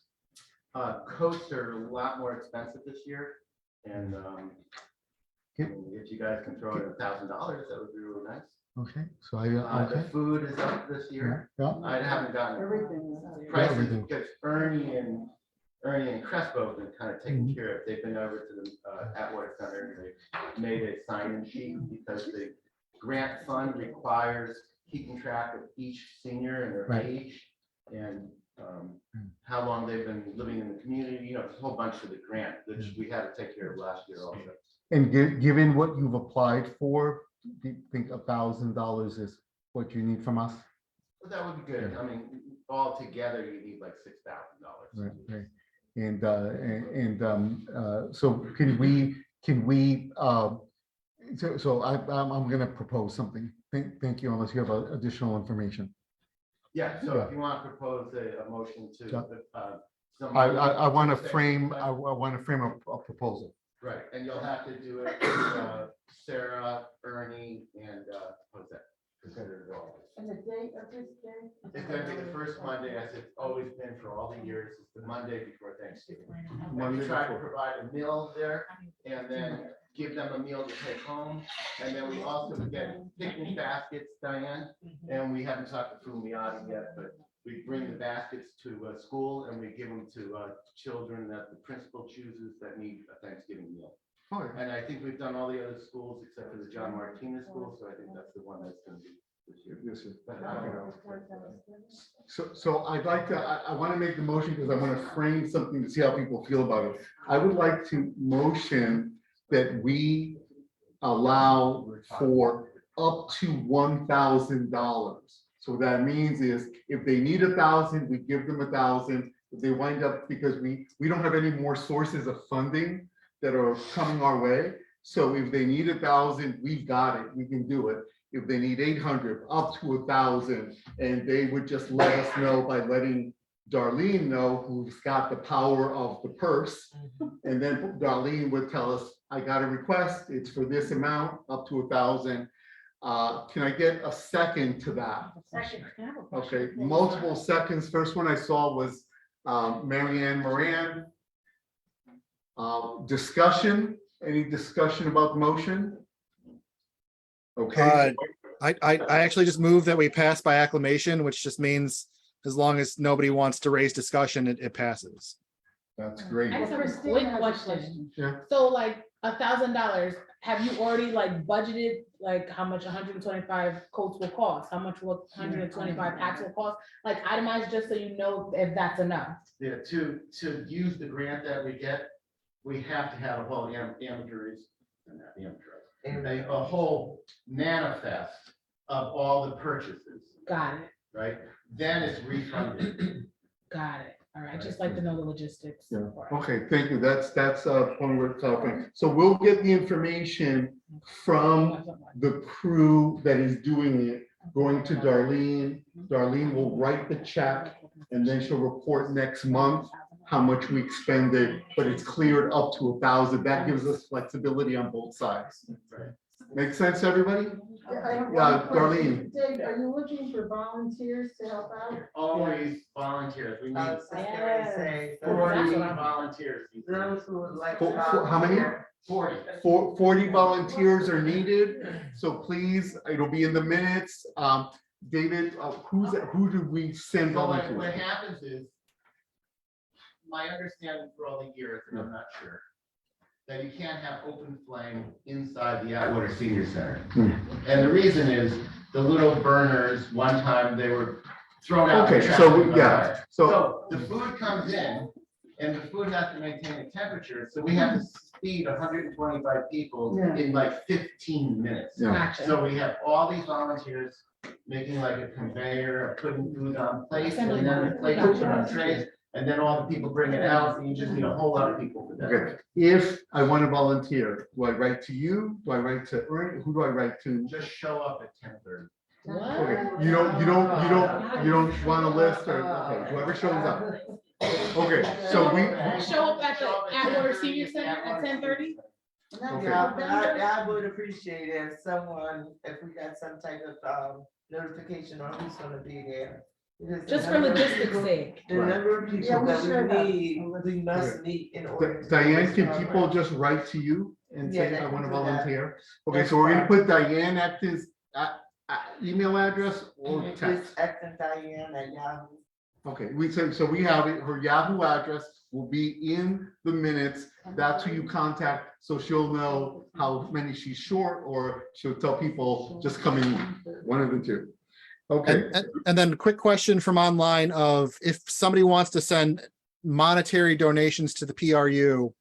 coats are a lot more expensive this year, and if you guys can throw in $1,000, that would be really nice. Okay, so I, The okay. food is up this year. Yeah. I haven't gotten Everything. prices Everything. because Ernie and Crespo have been kind of taken care of. They've been over to the Atwater Center and they made a sign-in sheet because the grant fund requires keeping track of each senior and their Right. age and how long they've been living in the community. You know, it's a whole bunch of the grant that we had to take care of last year also. And given what you've applied for, do you think $1,000 is what you need from us? But that would be good. I mean, all together, you need like $6,000. Right, right. So can we, I'm gonna propose something. Thank you, unless you have additional information. Yeah, so if you want to propose a motion to. I want to frame, I want to frame a proposal. Right, and you'll have to do it with Sarah, Ernie, and what's that? Consider it all. And the date of this day? It's gonna be the first Monday, as it's always been for all the years, it's the Monday before Thanksgiving. And Monday we try to before. provide a meal there, and then give them a meal to take home. And then we also get picnic baskets, Diane, and we haven't talked to Fumiati yet, but we bring the baskets to school and we give them to children that the principal chooses that need a Thanksgiving meal. Oh, And I think we've done all the other schools except for the John Martinez School, so I think that's the one that's gonna be This is- So I'd like to, I want to make the motion because I want to frame something to see how people feel about it. I would like to motion that we allow for up to $1,000. So what that means is if they need 1,000, we give them 1,000. If they wind up, because we don't have any more sources of funding that are coming our way. So if they need 1,000, we've got it, we can do it. If they need 800, up to 1,000, and they would just let us know by letting Darlene know, who's got the power of the purse. And then Darlene would tell us, I got a request, it's for this amount, up to 1,000. Can I get a second to that? Second. Okay, multiple seconds. First one I saw was Marianne Moran. Discussion, any discussion about the motion? Okay. I actually just moved that we pass by acclamation, which just means as long as nobody wants to raise discussion, it passes. That's great. I just have a Christina quick has a question. Yeah. So like $1,000, have you already like budgeted like how much 125 coats will cost? How much will 125 hats will cost? Like itemized, just so you know if that's enough. Yeah, to use the grant that we get, we have to have a whole amateurs, a whole manifest of all the purchases, Got it, right? Then it's refunded. got it. All right, just like to know the logistics. Yeah. Okay, thank you. That's a point we're talking. So we'll get the information from the crew that is doing it, going to Darlene. Darlene will write the check and then she'll report next month how much we expended, but it's cleared up to 1,000. That gives us flexibility on both sides. Make sense, everybody? Yeah, Darlene. Dave, are you looking for volunteers to help out? Always volunteers. We need I was just gonna say, 40 volunteers. those who would like. How many? 40. 40 volunteers are needed, so please, it'll be in the minutes. David, who do we send So what volunteers? happens is, my understanding for all the years, and I'm not sure, that you can't have open flame inside the Atwater Senior Center. And the reason is, the little burners, one time they were thrown out. Okay, so, yeah, so, So the food comes in, and the food has to maintain a temperature, so we have to feed 125 people Yeah. in like 15 minutes. yeah, Gotcha. So we have all these volunteers making like a conveyor, putting food on plates, and then the plates are put on trays, and then all the people bring it out, and you just need a whole lot of people for that. okay. If I want to volunteer, do I write to you? Do I write to Ernie? Who do I write to? Just show up at 10:30. Okay, you don't want a list or, okay, whoever shows up. Okay, so we, Show up at the Atwater Senior Center at 10:30? Okay. Yeah, but I would appreciate if someone, if we got some type of notification on who's gonna be there. Because the Just for number of logistics people- sake. The number of Yeah, people we that should have. we need, we must meet in order. to Diane, do can this people program. just write to you and Yeah, say, they I can want to do that. volunteer? Okay, That's so we're gonna fine. put Diane at his email address or It's text? Acting Diane at Yahoo. Okay, so we have it, her Yahoo address will be in the minutes. That's who you contact, so she'll know how many she's short, or she'll tell people, just come in, one of the two. Okay, And then a quick question from online of if somebody wants to send monetary donations to the PRU,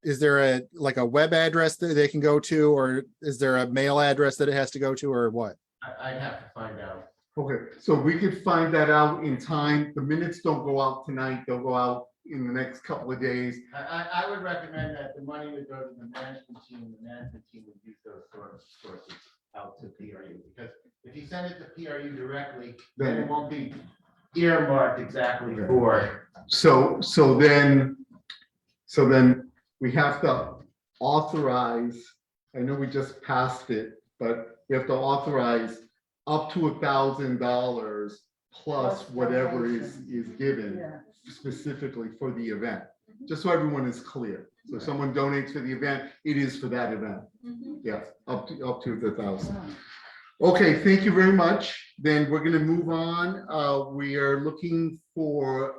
is there a web address that they can go to, or is there a mail address that it has to go to, or what? I'd have to find out. okay, so we could find that out in time. The minutes don't go out tonight, they'll go out in the next couple of days. I would recommend that the money would go to the management team would use those sources out to PRU, because if you send it to PRU directly, then it won't be earmarked exactly for. So then we have to authorize, I know we just passed it, but we have to authorize up to $1,000 plus whatever is given Yeah. specifically for the event, just so everyone is clear. So if someone donates for the event, it is for that event. Yes, up to the 1,000. Okay, thank you very much. Then we're gonna move on. We are looking for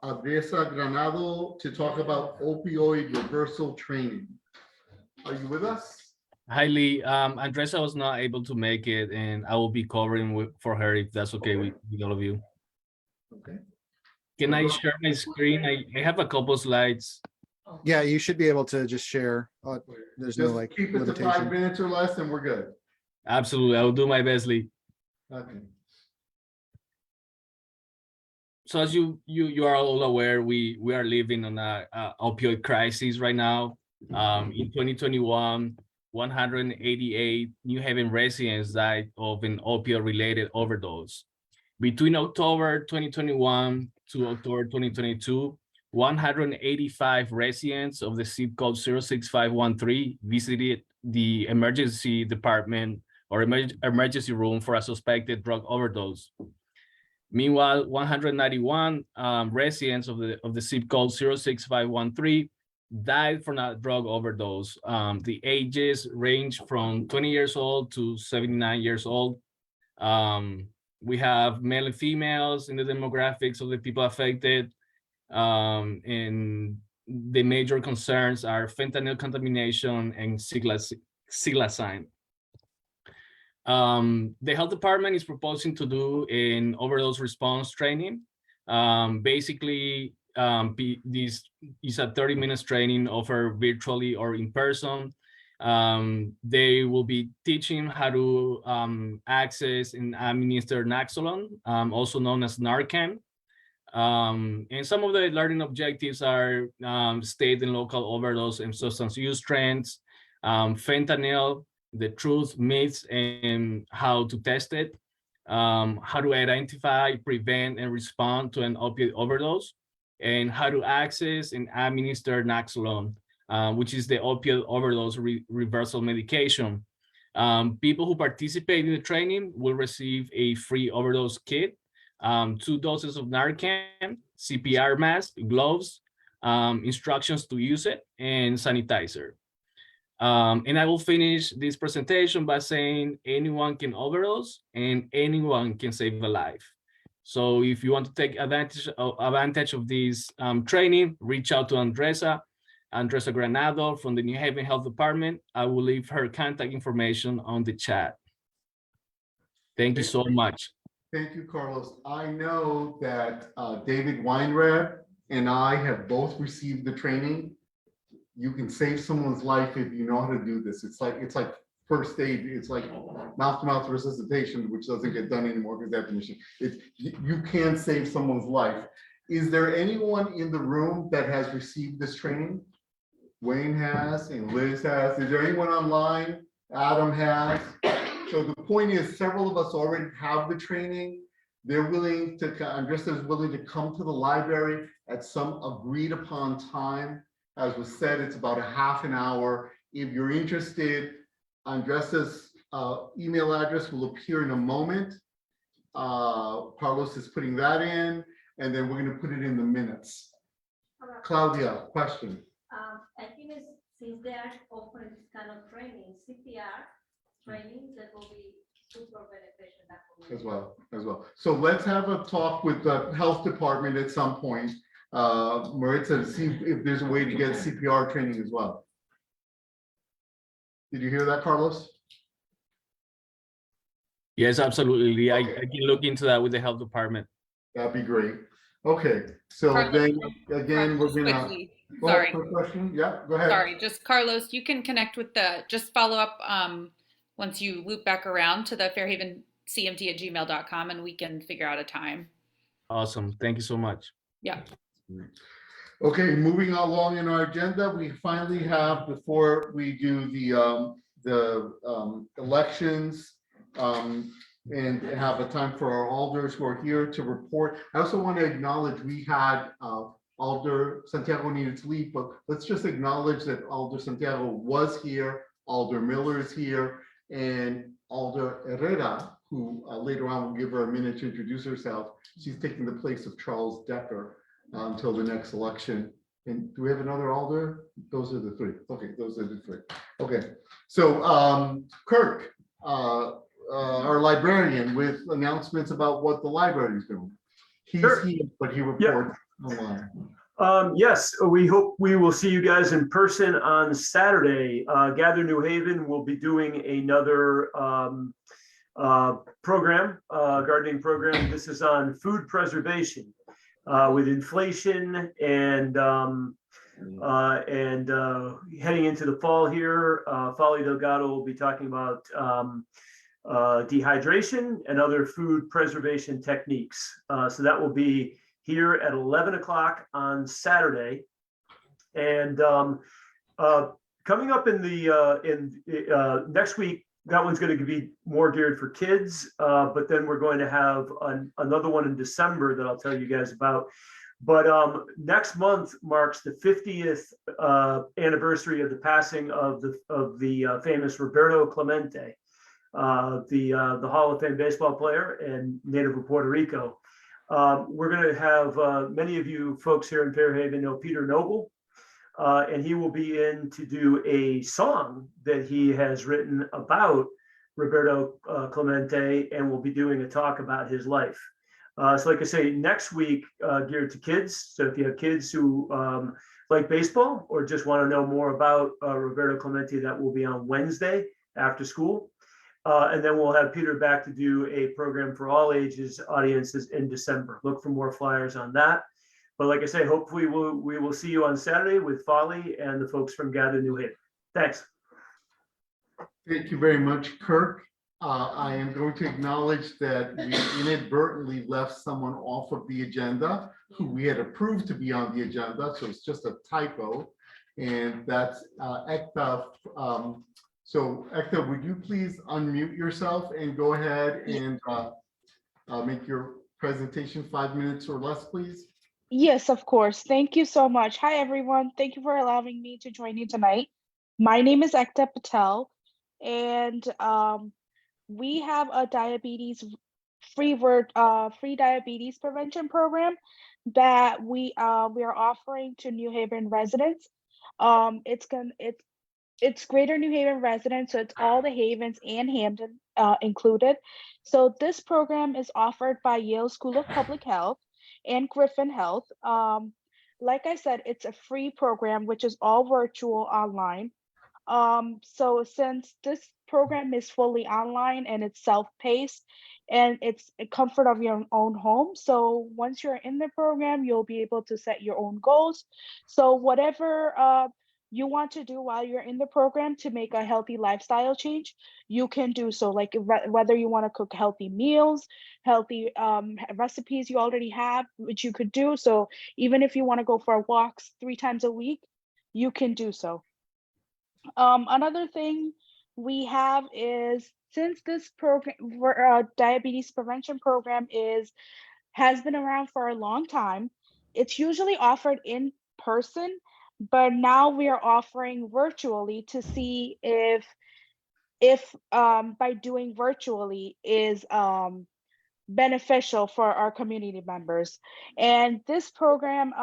Adresa Granado to talk about opioid reversal training. Are you with us? Hi, Lee. Andresa was not able to make it, and I will be covering for her if that's okay with all of you. Okay. Can I share my screen? I have a couple slides. Yeah, you should be able to just share. There's no Just like keep it to 5 limitation. minutes or less and we're good. Absolutely, I will do my best, Lee. Okay. So as you are all aware, we are living on a opioid crisis right now. In 2021, 188 New Haven residents died of an opioid-related overdose. Between October 2021 to October 2022, 185 residents of the zip code 06513 visited the emergency department or emergency room for a suspected drug overdose. Meanwhile, 191 residents of the zip code 06513 died from a drug overdose. The ages range from 20 years old to 79 years old. We have male and females in the demographics of the people affected. And the major concerns are fentanyl contamination and psilocybin. The health department is proposing to do an overdose response training. Basically, this is a 30 minutes training offered virtually or in person. They will be teaching how to access and administer Naxolon, also known as Narcan. And some of the learning objectives are state and local overdose and substance use trends, fentanyl, the truth, myths, and how to test it, how to identify, prevent, and respond to an opioid overdose, and how to access and administer Naxolon, which is the opioid overdose reversal medication. People who participate in the training will receive a free overdose kit, 2 doses of Narcan, CPR mask, gloves, instructions to use it, and sanitizer. And I will finish this presentation by saying anyone can overdose and anyone can save a life. So if you want to take advantage of this training, reach out to Andresa Granado from the New Haven Health Department. I will leave her contact information on the chat. Thank you so much. Thank you, Carlos. I know that David Weinreb and I have both received the training. You can save someone's life if you know how to do this. It's like first aid. It's like mouth-to-mouth resuscitation, which doesn't get done anymore because that machine. You can save someone's life. Is there anyone in the room that has received this training? Wayne has and Liz has. Is there anyone online? Adam has. So the point is, several of us already have the training. They're willing to, Andresa is willing to come to the library at some agreed upon time. As was said, it's about a half an hour. If you're interested, Andresa's email address will appear in a moment. Carlos is putting that in, and then we're going to put it in the minutes. Claudia, question. I think since they are offering this kind of training, CPR training, that will be super beneficial. As well. So let's have a talk with the health department at some point. Maritza, see if there's a way to get CPR training as well. Did you hear that, Carlos? Yes, absolutely. I can look into that with the health department. That'd be great. Okay, so Carlos, then again, we're gonna. quickly, Oh, sorry. quick question. Yeah, go ahead. Sorry, just Carlos, you can connect with just follow up once you loop back around to the FHCMT@gmail.com and we can figure out a time. Awesome. Thank you so much. Yeah. Okay, moving along in our agenda, we finally have, before we do the elections and have a time for our alders who are here to report. I also want to acknowledge we had Alder Santiago needed to leave, but let's just acknowledge that Alder Santiago was here, Alder Miller is here, and Alder Herrera, who later on will give her a minute to introduce herself. She's taking the place of Charles Decker until the next election. And do we have another alder? Those are the three. Okay, those are the three. Okay, so Kirk, our librarian, with announcements about what the library is doing. He's here, but he reports online. Yes, we hope we will see you guys in person on Saturday. Gather New Haven will be doing another program, gardening program. This is on food preservation. With inflation and heading into the fall here, Folly Delgado will be talking about dehydration and other food preservation techniques. So that will be here at 11 o'clock on Saturday. And coming up in the next week, that one's going to be more geared for kids, but then we're going to have another one in December that I'll tell you guys about. But next month marks the 50th anniversary of the passing of the famous Roberto Clemente, the Hall of Fame baseball player and native of Puerto Rico. We're going to have many of you folks here in Fairhaven know Peter Noble, and he will be in to do a song that he has written about Roberto Clemente, and we'll be doing a talk about his life. So like I say, next week, geared to kids. So if you have kids who like baseball or just want to know more about Roberto Clemente, that will be on Wednesday after school. And then we'll have Peter back to do a program for all ages audiences in December. Look for more flyers on that. But like I say, hopefully we will see you on Saturday with Folly and the folks from Gather New Haven. Thanks. Thank you very much, Kirk. I am going to acknowledge that we inadvertently left someone off of the agenda who we had approved to be on the agenda, so it's just a typo, and that's Ekta. So Ekta, would you please unmute yourself and go ahead and make your presentation 5 minutes or less, please? Yes, of course. Thank you so much. Hi, everyone. Thank you for allowing me to join you tonight. My name is Ekta Patel, and we have a free diabetes prevention program that we are offering to New Haven residents. It's Greater New Haven residents, so it's all the Havens and Hampton included. So this program is offered by Yale School of Public Health and Griffin Health. Like I said, it's a free program, which is all virtual online. So since this program is fully online and it's self-paced and it's a comfort of your own home. So once you're in the program, you'll be able to set your own goals. So whatever you want to do while you're in the program to make a healthy lifestyle change, you can do so. Like whether you want to cook healthy meals, healthy recipes you already have, which you could do. So even if you want to go for walks 3 times a week, you can do so. Another thing we have is, since this program, diabetes prevention program has been around for a long time, it's usually offered in person, but now we are offering virtually to see if by doing virtually is beneficial for our community members. And this program,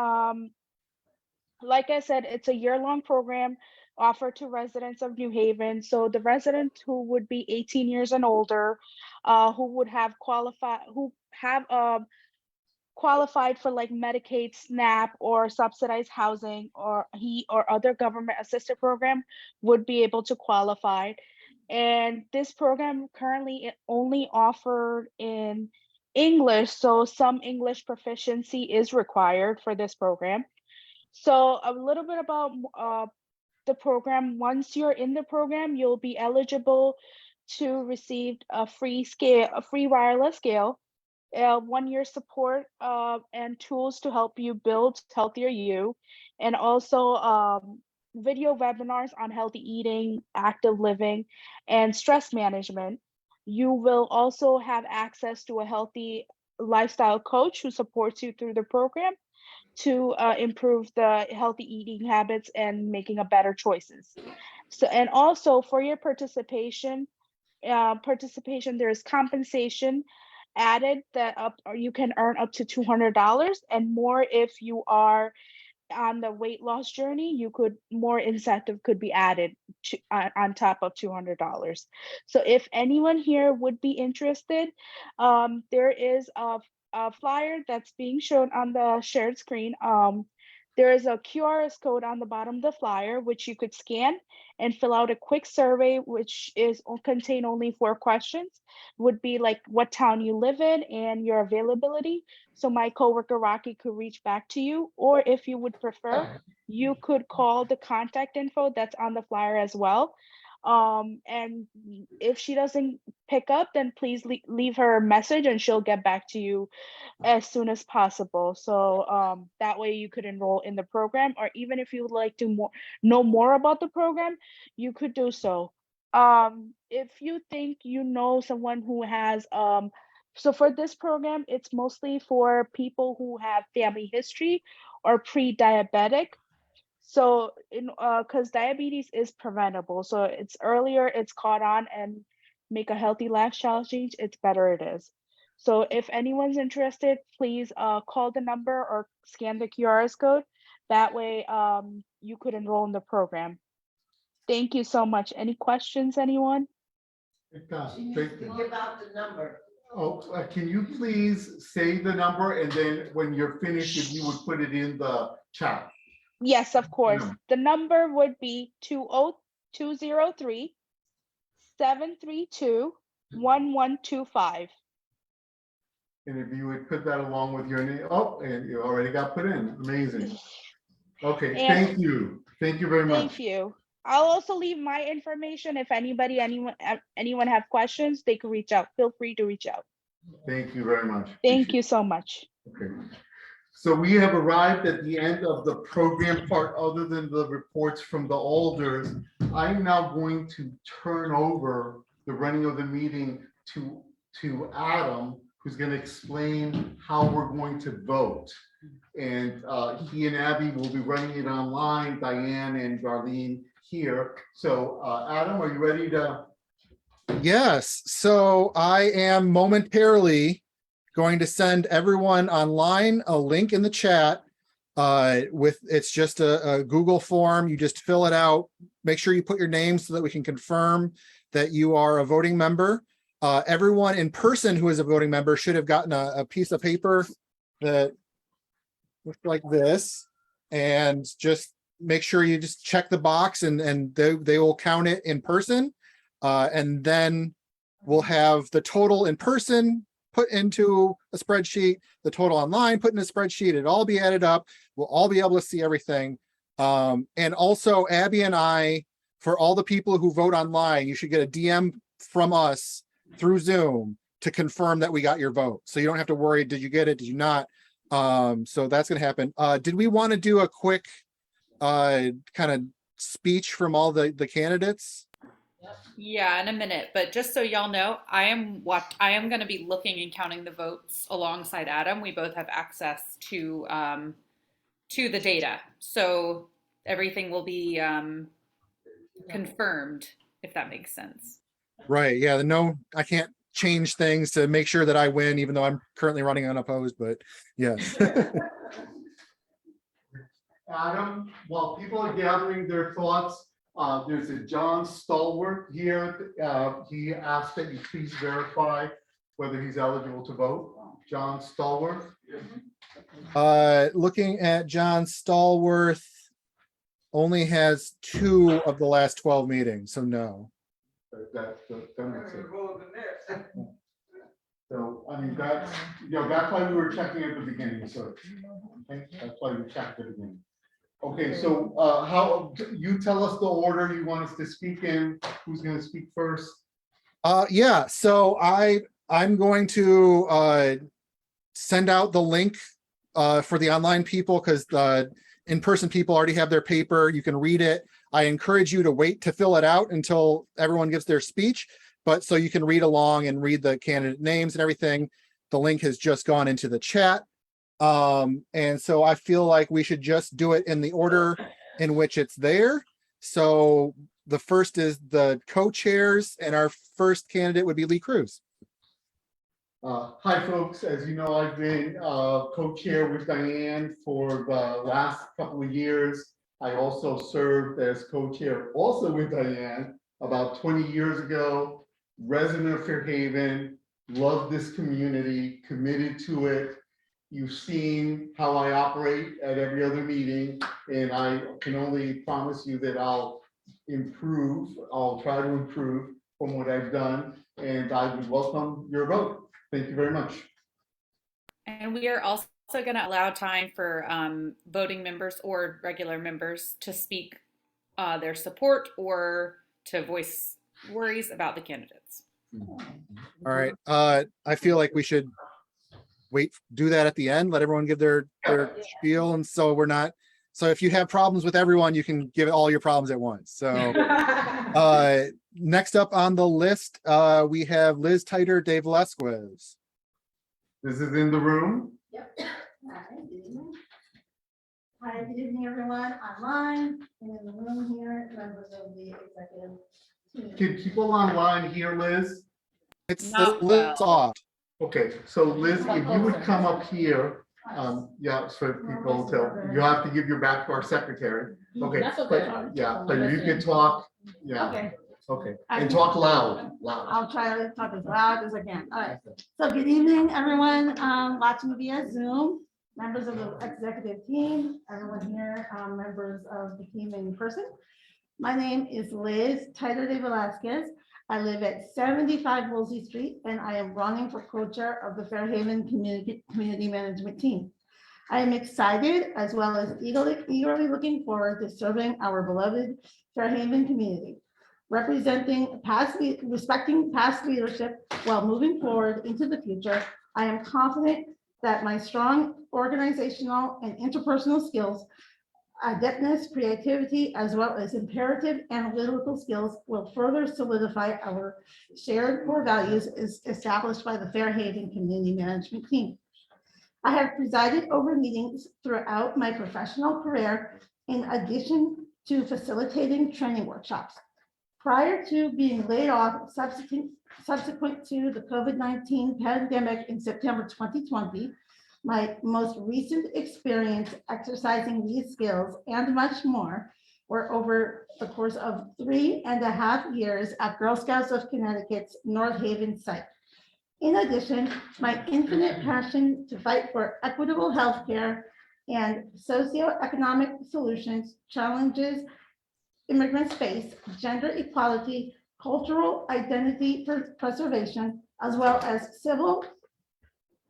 like I said, it's a year-long program offered to residents of New Haven. So the residents who would be 18 years and older, who would have qualified for like Medicaid, SNAP, or subsidized housing, or HEAT or other government assisted program would be able to qualify. And this program currently only offered in English, so some English proficiency is required for this program. So a little bit about the program. Once you're in the program, you'll be eligible to receive a free wireless scale, 1-year support and tools to help you build healthier you, and also video webinars on healthy eating, active living, and stress management. You will also have access to a healthy lifestyle coach who supports you through the program to improve the healthy eating habits and making a better choices. So, and also for your participation, there is compensation added that you can earn up to $200 and more if you are on the weight loss journey. More incentive could be added on top of $200. So if anyone here would be interested, there is a flyer that's being shown on the shared screen. There is a QR code on the bottom of the flyer, which you could scan and fill out a quick survey, which is contain only 4 questions. Would be like what town you live in and your availability. So my coworker Rocky could reach back to you, or if you would prefer, you could call the contact info that's on the flyer as well. And if she doesn't pick up, then please leave her a message and she'll get back to you as soon as possible. So that way you could enroll in the program, or even if you would like to know more about the program, you could do so. If you think you know someone who has so for this program, it's mostly for people who have family history or pre-diabetic. So because diabetes is preventable, so it's earlier it's caught on and make a healthy lifestyle change, it's better it is. So if anyone's interested, please call the number or scan the QR code. That way you could enroll in the program. Thank you so much. Any questions, anyone? She needs to give out the number. Oh, can you please say the number, and then when you're finished, if you would put it in the chat? Yes, of course. The number would be 203 732 1125. And if you would put that along with your name, oh, and you already got put in, amazing. Okay, And thank you. Thank you very much. thank you. I'll also leave my information. If anyone have questions, they can reach out. Feel free to reach out. Thank you very much. Thank you so much. Okay. So we have arrived at the end of the program part, other than the reports from the alders. I'm now going to turn over the running of the meeting to Adam, who's going to explain how we're going to vote. And he and Abby will be running it online, Diane and Darlene here. So Adam, are you ready to? Yes, so I am momentarily going to send everyone online a link in the chat it's just a Google form. You just fill it out. Make sure you put your name so that we can confirm that you are a voting member. Everyone in person who is a voting member should have gotten a piece of paper that looks like this, and just make sure you just check the box, and they will count it in person. And then we'll have the total in person put into a spreadsheet, the total online put in a spreadsheet. It'll all be added up. We'll all be able to see everything. And also Abby and I, for all the people who vote online, you should get a DM from us through Zoom to confirm that we got your vote. So you don't have to worry, did you get it, did you not? So that's gonna happen. Did we want to do a quick kind of speech from all the candidates? Yeah, in a minute. But just so y'all know, I am going to be looking and counting the votes alongside Adam. We both have access to the data, so everything will be confirmed, if that makes sense. Right. Yeah. No, I can't change things to make sure that I win, even though I'm currently running unopposed. But yes. Adam, while people are gathering their thoughts, there's a John Stallworth here. He asked that you please verify whether he's eligible to vote. John Stallworth. Looking at John Stallworth, only has 2 of the last 12 meetings, so no. That makes sense. So I mean that's that's why we were checking at the beginning. So okay, that's why we checked at the beginning. Okay, so how you tell us the order you want us to speak in? Who's going to speak first? Yeah, so I'm going to send out the link for the online people, because the in-person people already have their paper. You can read it. I encourage you to wait to fill it out until everyone gives their speech, but so you can read along and read the candidate names and everything. The link has just gone into the chat. And so I feel like we should just do it in the order in which it's there. So the first is the co-chairs, and our first candidate would be Lee Cruz. Hi, folks. As you know, I've been co-chair with Diane for the last couple of years. I also served as co-chair also with Diane about 20 years ago. Resident of Fairhaven, love this community, committed to it. You've seen how I operate at every other meeting, and I can only promise you that I'll improve. I'll try to improve from what I've done, and I would welcome your vote. Thank you very much. And we are also going to allow time for voting members or regular members to speak their support or to voice worries about the candidates. All right, I feel like we should do that at the end, let everyone give their spiel, and so we're not, so if you have problems with everyone, you can give all your problems at once. So next up on the list, we have Liz Titer, Dave Velasquez. This is in the room. Yep. Hi, good evening. Hi, good evening, everyone online and in the room here, members of the executive team. Can people online hear Liz? It's Not a little soft. Okay, so Liz, if you would come up here, yeah, so people to, you have to give your back to our secretary. Okay, That's okay. but yeah, but you can talk, yeah, Okay, okay, and talk loud. I'll try to talk as loud as I can. All right. So good evening, everyone, watching via Zoom, members of the executive team, everyone here, members of the team in person. My name is Liz Titer de Velasquez. I live at 75 Woolsey Street, and I am running for co-chair of the Fairhaven Community Management Team. I am excited as well as eagerly looking forward to serving our beloved Fairhaven community, respecting past leadership while moving forward into the future. I am confident that my strong organizational and interpersonal skills, adeptness, creativity, as well as imperative analytical skills will further solidify our shared core values as established by the Fairhaven Community Management Team. I have presided over meetings throughout my professional career in addition to facilitating training workshops. Prior to being laid off subsequent to the COVID-19 pandemic in September 2020, my most recent experience exercising these skills and much more were over the course of 3.5 years at Girl Scouts of Connecticut's North Haven site. In addition, my infinite passion to fight for equitable healthcare and socioeconomic solutions challenges immigrants face, gender equality, cultural identity preservation, as well as civil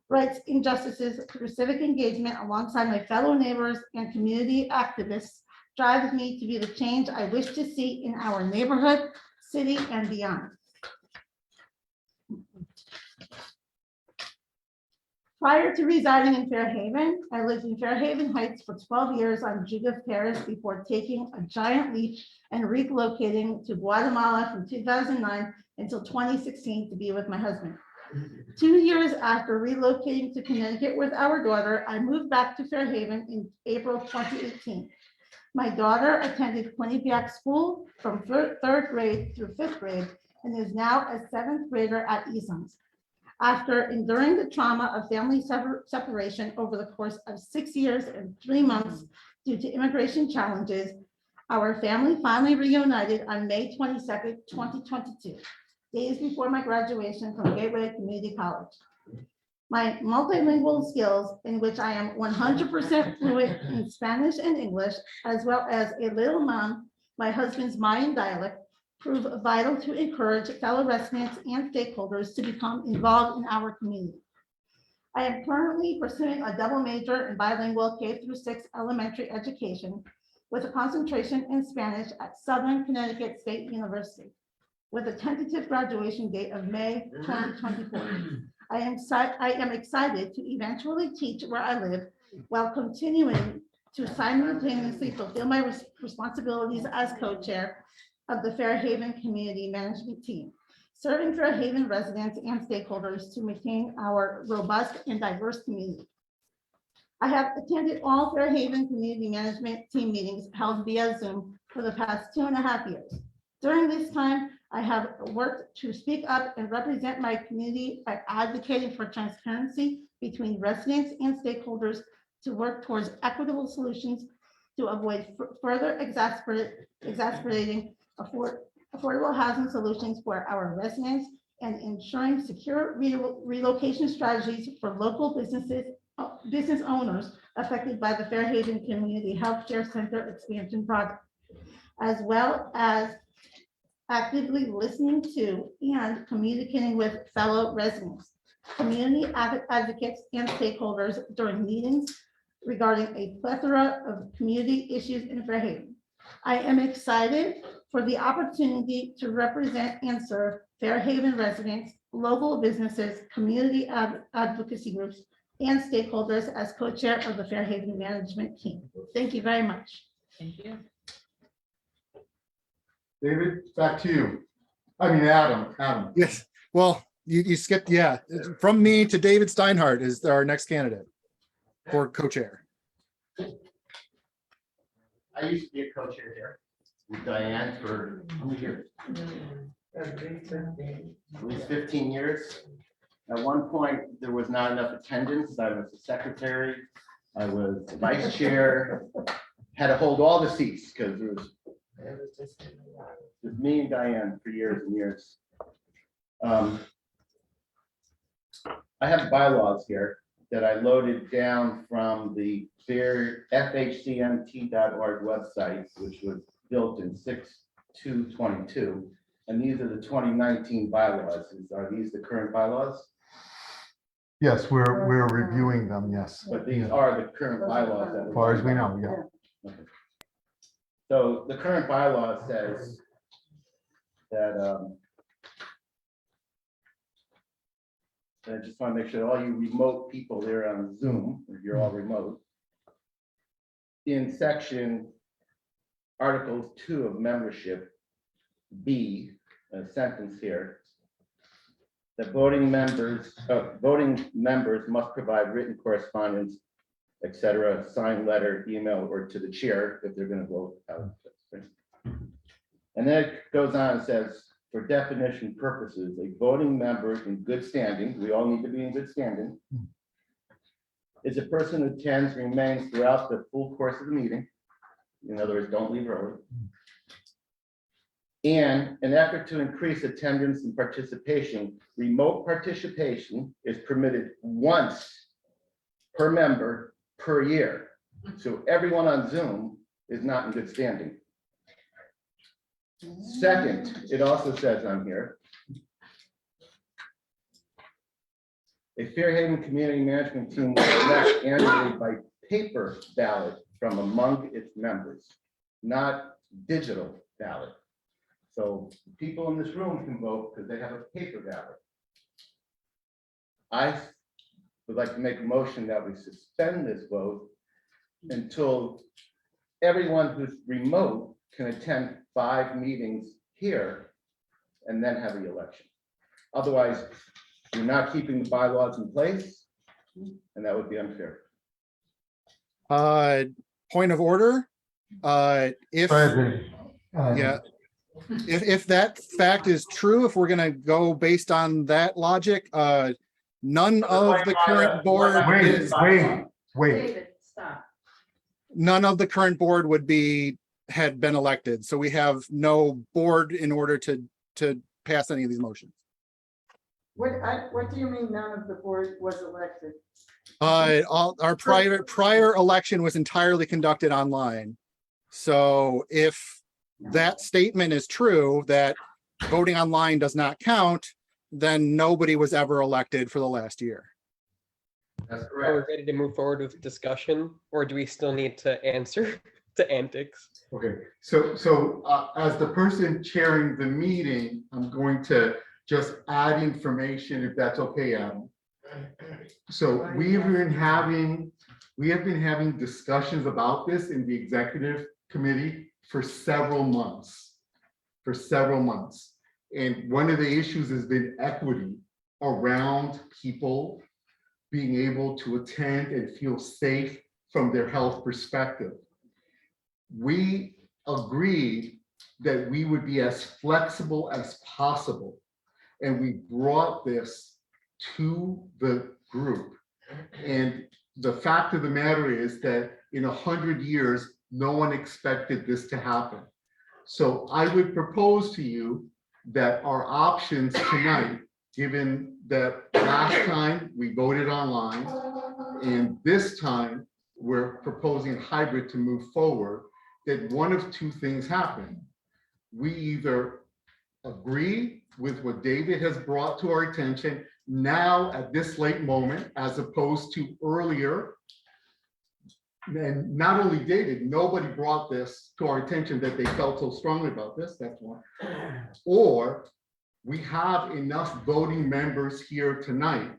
rights injustices through civic engagement alongside my fellow neighbors and community activists drives me to be the change I wish to see in our neighborhood, city, and beyond. Prior to residing in Fairhaven, I lived in Fairhaven Heights for 12 years on Judith Terrace before taking a giant leap and relocating to Guatemala from 2009 until 2016 to be with my husband. 2 years after relocating to Connecticut with our daughter, I moved back to Fairhaven in April 2018. My daughter attended Quinnipiac School from third grade through 5th grade and is now a 7th grader at Eason's. After enduring the trauma of family separation over the course of 6 years and 3 months due to immigration challenges, our family finally reunited on May 22nd, 2022. Days before my graduation from Gateway Community College. My multilingual skills, in which I am 100% fluent in Spanish and English, as well as a little mom, my husband's Mayan dialect, prove vital to encourage fellow residents and stakeholders to become involved in our community. I am currently pursuing a double major in bilingual K-6 elementary education with a concentration in Spanish at Southern Connecticut State University, with a tentative graduation date of May 2024. I am excited to eventually teach where I live while continuing to simultaneously fulfill my responsibilities as co-chair of the Fairhaven Community Management Team, serving Fairhaven residents and stakeholders to maintain our robust and diverse community. I have attended all Fairhaven Community Management Team meetings held via Zoom for the past 2.5 years. During this time, I have worked to speak up and represent my community by advocating for transparency between residents and stakeholders to work towards equitable solutions to avoid further exacerbating affordable housing solutions for our residents and ensuring secure relocation strategies for local businesses business owners affected by the Fairhaven Community Healthcare Center expansion project, as well as actively listening to and communicating with fellow residents, community advocates, and stakeholders during meetings regarding a plethora of community issues in Fairhaven. I am excited for the opportunity to represent and serve Fairhaven residents, local businesses, community advocacy groups, and stakeholders as co-chair of the Fairhaven management team. Thank you very much. Thank you. David, back to you. I mean, Adam. Yes, well, you skipped, yeah. From me to David Steinhardt is our next candidate for co-chair. I used to be a co-chair here with Diane for how many years? At least 15 years. At one point, there was not enough attendance. I was the secretary. I was the vice chair. Had to hold all the seats because there was just me and Diane for years and years. I have bylaws here that I loaded down from the FHCMT.org website, which was built in 6/2/22. And these are the 2019 bylaws. Are these the current bylaws? Yes, we're reviewing them, yes. But these are the current bylaws. As far as we know, yeah. Okay. So the current bylaw says that, I just want to make sure all you remote people there on Zoom, if you're all remote, in section Article 2 of membership, B, a sentence here, that voting members must provide written correspondence, et cetera, signed letter, email, or to the chair if they're going to vote out. And then it goes on and says, for definition purposes, a voting member in good standing, we all need to be in good standing, is a person who attends, remains throughout the full course of the meeting. In other words, don't leave early. And an effort to increase attendance and participation, remote participation is permitted once per member per year. So everyone on Zoom is not in good standing. Second, it also says on here, a Fairhaven community management team will elect annually by paper ballot from among its members, not digital ballot. So people in this room can vote because they have a paper ballot. I would like to make a motion that we suspend this vote until everyone who's remote can attend 5 meetings here and then have the election. Otherwise, you're not keeping the bylaws in place, and that would be unfair. Point of order. If that fact is true, if we're gonna go based on that logic, none of the current board is. Wait. David, stop. None of the current board had been elected, so we have no board in order to pass any of these motions. What do you mean none of the board was elected? Our prior election was entirely conducted online. So if that statement is true, that voting online does not count, then nobody was ever elected for the last year. That's Are we ready to move forward with discussion, or do we still need to answer to antics? Okay, so as the person chairing the meeting, I'm going to just add information if that's okay, Adam. So we have been having discussions about this in the executive committee for several months. And one of the issues has been equity around people being able to attend and feel safe from their health perspective. We agreed that we would be as flexible as possible. And we brought this to the group. And the fact of the matter is that in 100 years, no one expected this to happen. So I would propose to you that our options tonight, given that last time we voted online and this time, we're proposing hybrid to move forward, that one of two things happen. We either agree with what David has brought to our attention now at this late moment, as opposed to earlier. And not only David, nobody brought this to our attention that they felt so strongly about this, that's one. Or we have enough voting members here tonight.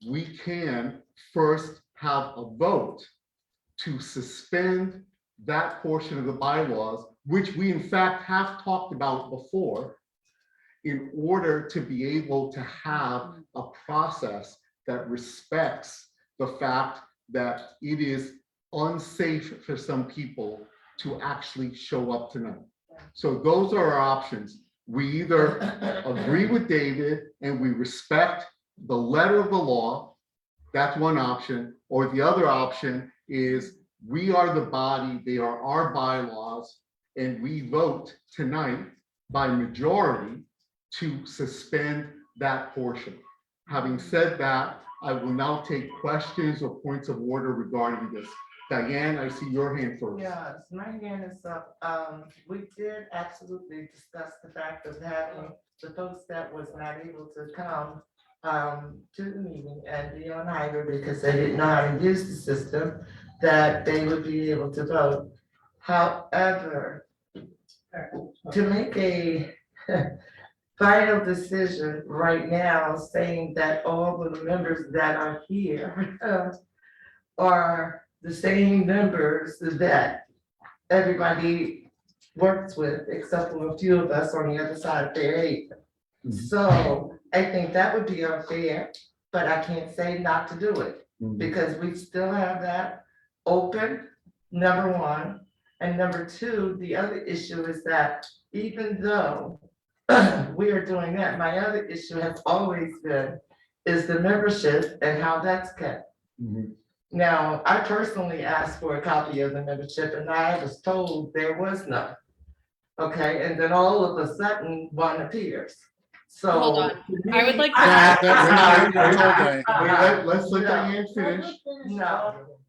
We can first have a vote to suspend that portion of the bylaws, which we in fact have talked about before, in order to be able to have a process that respects the fact that it is unsafe for some people to actually show up tonight. So those are our options. We either agree with David and we respect the letter of the law, that's one option, or the other option is we are the body, they are our bylaws, and we vote tonight by majority to suspend that portion. Having said that, I will now take questions or points of order regarding this. Diane, I see your hand first. Yes, my hand is up. We did absolutely discuss the fact of having the folks that was not able to come to the meeting and be on hybrid because they didn't know how to use the system, that they would be able to vote. However, to make a final decision right now saying that all of the members that are here are the same members that everybody works with, except for a few of us on the other side of their eight. So I think that would be unfair, but I can't say not to do it because we still have that open, number one. And number two, the other issue is that even though we are doing that, my other issue has always been is the membership and how that's kept. Now, I personally asked for a copy of the membership and I was told there was none. Okay, and then all of a sudden one appears. So. Hold on. I would like to. Let's let Diane finish.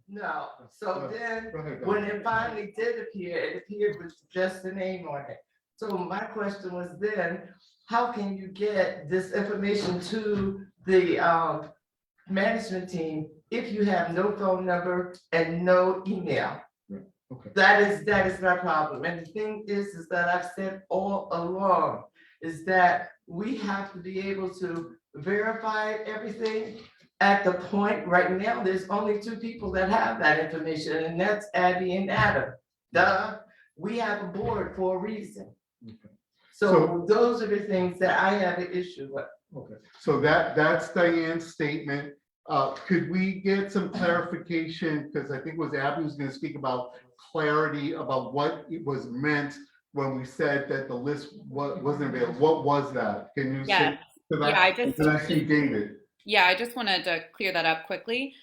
No, so then when it finally did appear, it appeared with just the name on it. So my question was then, how can you get this information to the management team if you have no phone number and no email? Okay. That is my problem. And the thing is that I've said all along, is that we have to be able to verify everything. At the point right now, there's only two people that have that information, and that's Abby and Adam. Duh, we have a board for a reason. So those are the things that I have an issue with. Okay, so that's Diane's statement. Could we get some clarification? Because I think it was Abby was going to speak about clarity about what it was meant when we said that the list wasn't available. What was that? Can you say? I see David. Yeah, I just wanted to clear that up quickly.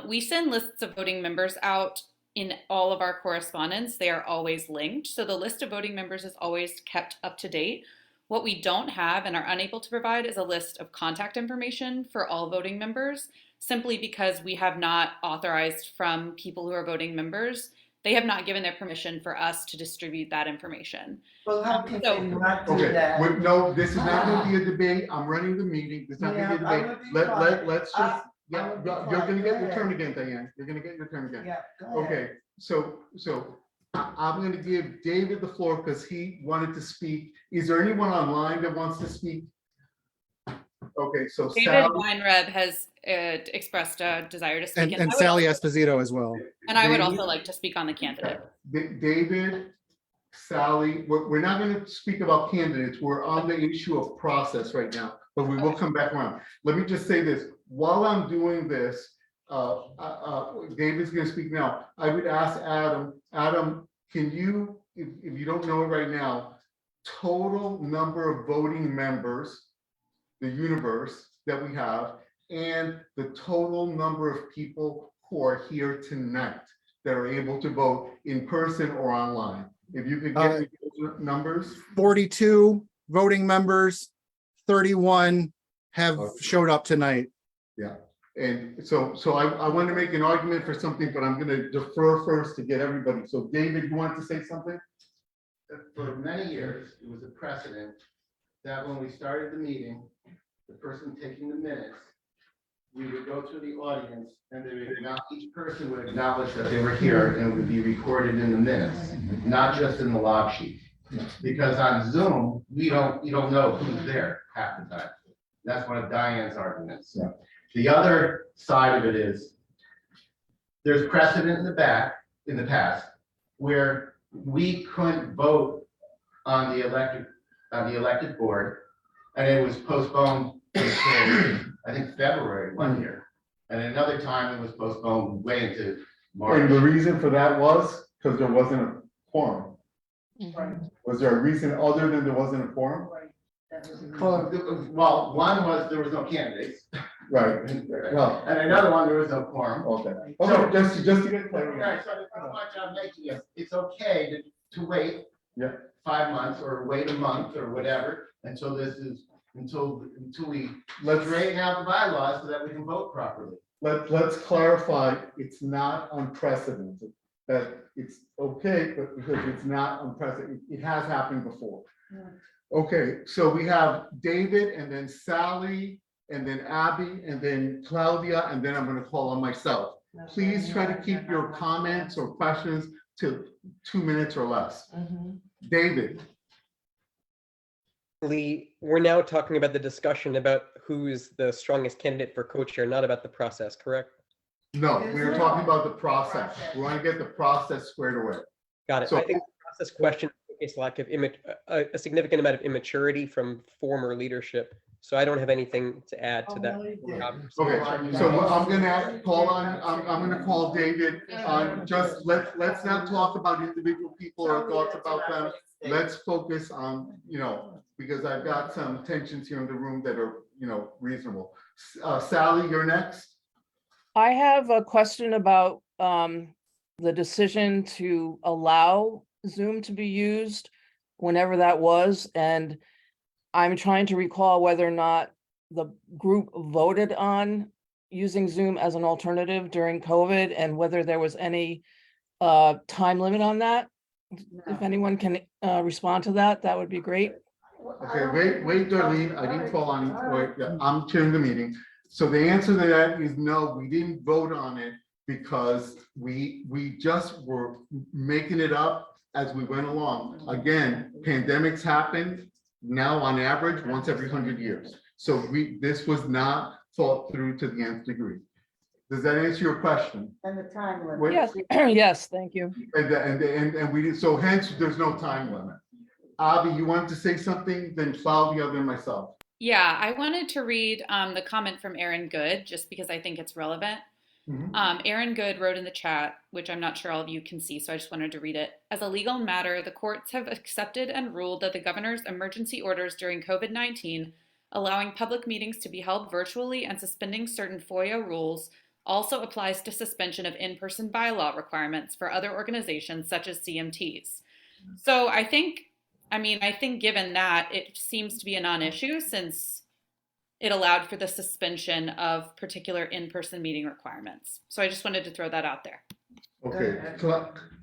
We send lists of voting members out in all of our correspondence. They are always linked. So the list of voting members is always kept up to date. What we don't have and are unable to provide is a list of contact information for all voting members, simply because we have not authorized from people who are voting members. They have not given their permission for us to distribute that information. Well, how can they not do Okay, that? no, this is not going to be a debate. I'm running the meeting. This is not going to be a debate. Let's just, you're going to get your turn again, Diane. You're going to get your turn again. Yeah, go ahead. Okay, so I'm going to give David the floor because he wanted to speak. Is there anyone online that wants to speak? Okay, so David Weinreb has expressed a desire to speak. And Sally Esposito as well. And I would also like to speak on the candidate. David, Sally, we're not going to speak about candidates. We're on the issue of process right now, but we will come back around. Let me just say this. While I'm doing this, David's going to speak now. I would ask Adam, can you, if you don't know it right now, total number of voting members, the universe that we have, and the total number of people who are here tonight that are able to vote in person or online. If you could get me those numbers. 42 voting members, 31 have showed up tonight. Yeah. And so I want to make an argument for something, but I'm gonna defer first to get everybody. So David, you want to say something? For many years, it was a precedent that when we started the meeting, the person taking the minutes, we would go through the audience and they would each person would acknowledge that they were here and it would be recorded in the minutes, not just in the log sheet. Because on Zoom, you don't know who's there half the time. That's one of Diane's arguments. The other side of it is there's precedent in the past, where we couldn't vote on the elected board, and it was postponed until, I think, February one year. And another time it was postponed way into March. And the reason for that was because there wasn't a quorum. Was there a reason other than there wasn't a quorum? Well, one was there was no candidates. Right. Well, And another one, there was no quorum. okay. So- Okay, just to get clarity. Right, so the point I'm making is, it's okay to wait. Yeah. 5 months or wait a month or whatever, until we Let's straighten out the bylaws so that we can vote properly. let's clarify, it's not unprecedented. That it's okay, but because it's not unprecedented, it has happened before. Okay, so we have David and then Sally and then Abby and then Claudia, and then I'm gonna call on myself. Please try to keep your comments or questions to 2 minutes or less. David. Lee, we're now talking about the discussion about who's the strongest candidate for co-chair, not about the process, correct? No, we were talking about the process. We want to get the process squared away. Got it. So- I think the process question is lack of a significant amount of immaturity from former leadership. So I don't have anything to add to that. Okay, so I'm gonna call on, I'm gonna call David on just let's not talk about individual people or thoughts about them. Let's focus on, because I've got some tensions here in the room that are, reasonable. Sally, you're next. I have a question about the decision to allow Zoom to be used whenever that was. And I'm trying to recall whether or not the group voted on using Zoom as an alternative during COVID and whether there was any time limit on that. If anyone can respond to that, that would be great. Okay, wait, Darlene, I didn't call on, I'm chairing the meeting. So the answer to that is no, we didn't vote on it because we just were making it up as we went along. Again, pandemics happened now on average once every 100 years. So this was not thought through to the nth degree. Does that answer your question? And the time limit. Yes, yes, thank you. And we did, so hence there's no time limit. Avi, you wanted to say something, then Claudia, then myself. Yeah, I wanted to read the comment from Aaron Good, just because I think it's relevant. Aaron Good wrote in the chat, which I'm not sure all of you can see, so I just wanted to read it. As a legal matter, the courts have accepted and ruled that the governor's emergency orders during COVID-19, allowing public meetings to be held virtually and suspending certain FOIA rules, also applies to suspension of in-person bylaw requirements for other organizations such as CMTs. So I think given that, it seems to be a non-issue since it allowed for the suspension of particular in-person meeting requirements. So I just wanted to throw that out there. Okay,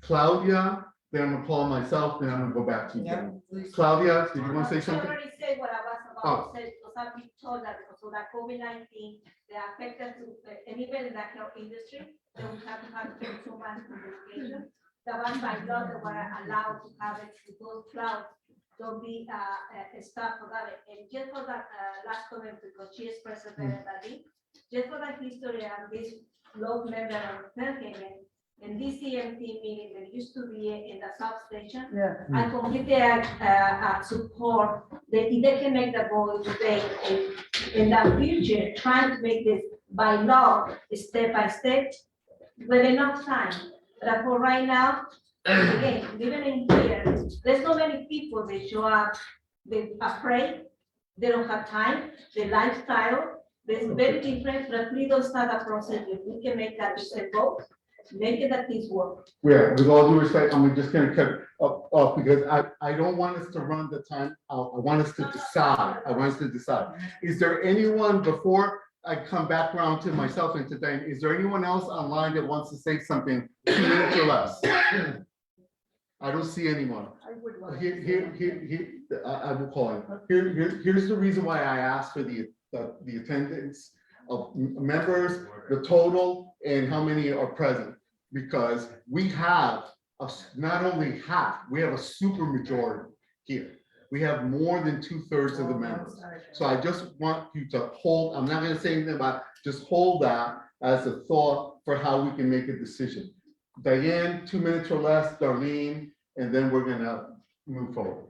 Claudia, then I'm gonna call myself, then I'm gonna go back to you. Claudia, did you want to say I something? already said what I was about to say, because I've been told that because of that COVID-19, they affected to, and even in the health industry, they would have to have 2 months communication. The one by law, they were allowed to have it, to those clouds, don't be stuff for that. And just for that last comment, because she expressed it better than me, just for that history and this low member of Fairhaven, in this CMT meeting, there used to be in the substation. Yeah. I completely support that if they can make the vote today in the future, trying to make this by law, step by step, with enough time. But for right now, again, living in here, there's so many people, they show up, they're afraid, they don't have time, the lifestyle, there's very different, but please don't start a process, if we can make that vote, make it that this work. Yeah, with all due respect, I'm just gonna cut off because I don't want us to run the time out. I want us to decide. Is there anyone before I come back around to myself and to Diane, is there anyone else online that wants to say something 2 minutes or less? I don't see anyone. I would like. I will call him. Here's the reason why I asked for the attendance of members, the total, and how many are present. Because we have not only half, we have a super majority here. We have more than 2/3 of the members. So I just want you to hold, I'm not gonna say anything about, just hold that as a thought for how we can make a decision. Diane, 2 minutes or less, Darlene, and then we're gonna move forward.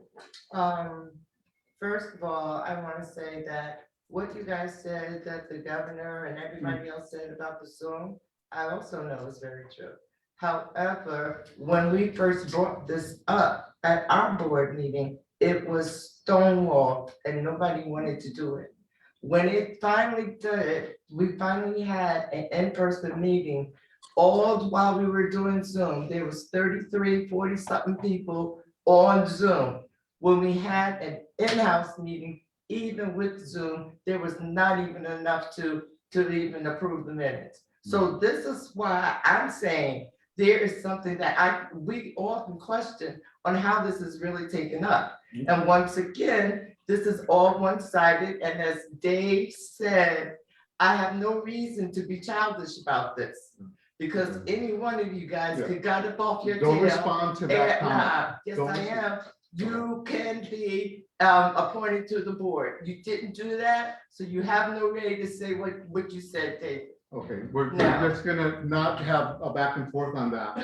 First of all, I want to say that what you guys said, that the governor and everybody else said about the Zoom, I also know is very true. However, when we first brought this up at our board meeting, it was stonewalled and nobody wanted to do it. When it finally did it, we finally had an in-person meeting. All while we were doing Zoom, there was 33, 40-something people on Zoom. When we had an in-house meeting, even with Zoom, there was not even enough to even approve the minutes. So this is why I'm saying there is something that we often question on how this is really taken up. And once again, this is all one-sided, and as Dave said, I have no reason to be childish about this. Because any one of you guys could got up off your tail. Don't respond to that comment. Yes, Don't I respond. am. You can be appointed to the board. You didn't do that, so you have no right to say what you said, David. Okay, we're No. just gonna not have a back and forth on that.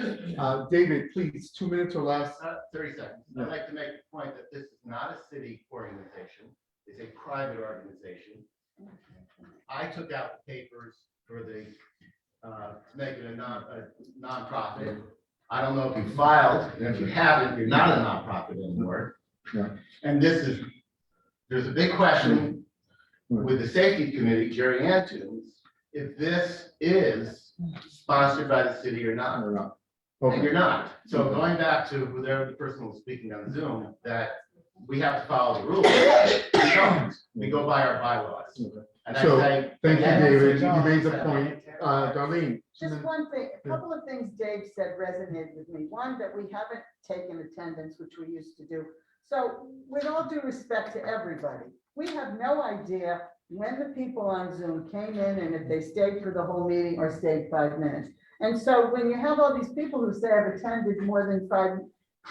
David, please, 2 minutes or less. 30 seconds. I'd like to make the point that this is not a city organization, it's a private organization. I took out the papers for the, to make it a nonprofit. I don't know if you filed, and if you haven't, you're not a nonprofit anymore. Yeah. And there's a big question with the safety committee, Jerry Antunes, if this is sponsored by the city or not. And you're not. So going back to whoever the person was speaking on Zoom, that we have to follow the rules. We don't. We go by our bylaws. And I So, say. thank you, David. You made the point. Darlene. Just one thing, a couple of things Dave said resonated with me. One, that we haven't taken attendance, which we used to do. So with all due respect to everybody, we have no idea when the people on Zoom came in and if they stayed for the whole meeting or stayed 5 minutes. And so when you have all these people who say I've attended more than 5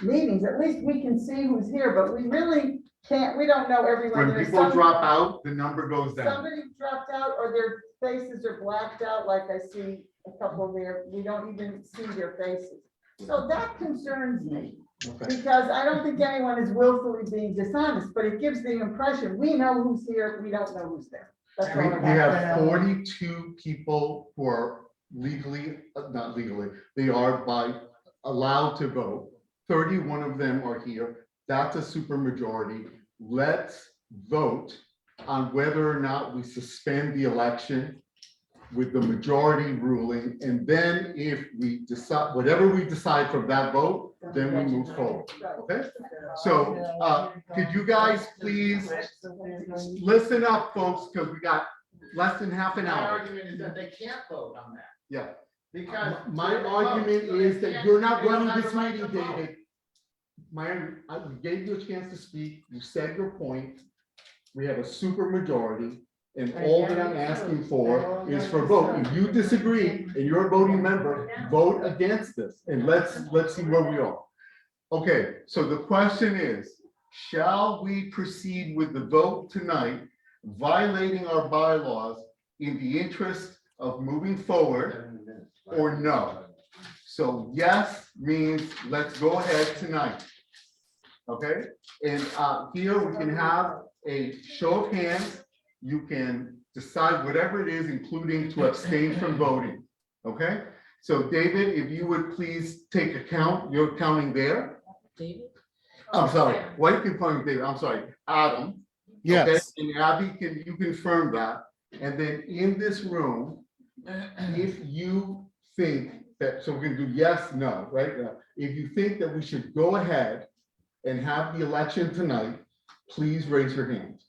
meetings, at least we can see who's here, but we really can't, we don't know everyone. When There's people somebody- drop out, the number goes down. Somebody dropped out or their faces are blacked out, like I see a couple there, we don't even see their faces. So that concerns me, because I don't think anyone is willfully being dishonest, but it gives the impression, we know who's here, we don't know who's there. That's all. We have 42 people who are legally, not legally, they are allowed to vote. 31 of them are here. That's a super majority. Let's vote on whether or not we suspend the election with the majority ruling. And then if we decide, whatever we decide from that vote, then we move forward. Okay? So could you guys please listen up, folks, because we got less than half an My hour. argument is that they can't vote on that. Yeah. Because. My argument is that you're not running this meeting, David. I gave you a chance to speak. You said your point. We have a super majority, and all that I'm asking for is for vote. If you disagree and you're a voting member, vote against this, and let's see where we are. Okay, so the question is, shall we proceed with the vote tonight, violating our bylaws in the interest of moving forward, or no? So yes means let's go ahead tonight. Okay, and here we can have a show of hands. You can decide whatever it is, including to abstain from voting. Okay, so David, if you would please take a count, you're counting there. David? I'm sorry, why you keep calling David? I'm sorry, Adam. Yes. Okay? And Abby, can you confirm that? And then in this room, if you think that, so we're gonna do yes, no, right? If you think that we should go ahead and have the election tonight, please raise your hand.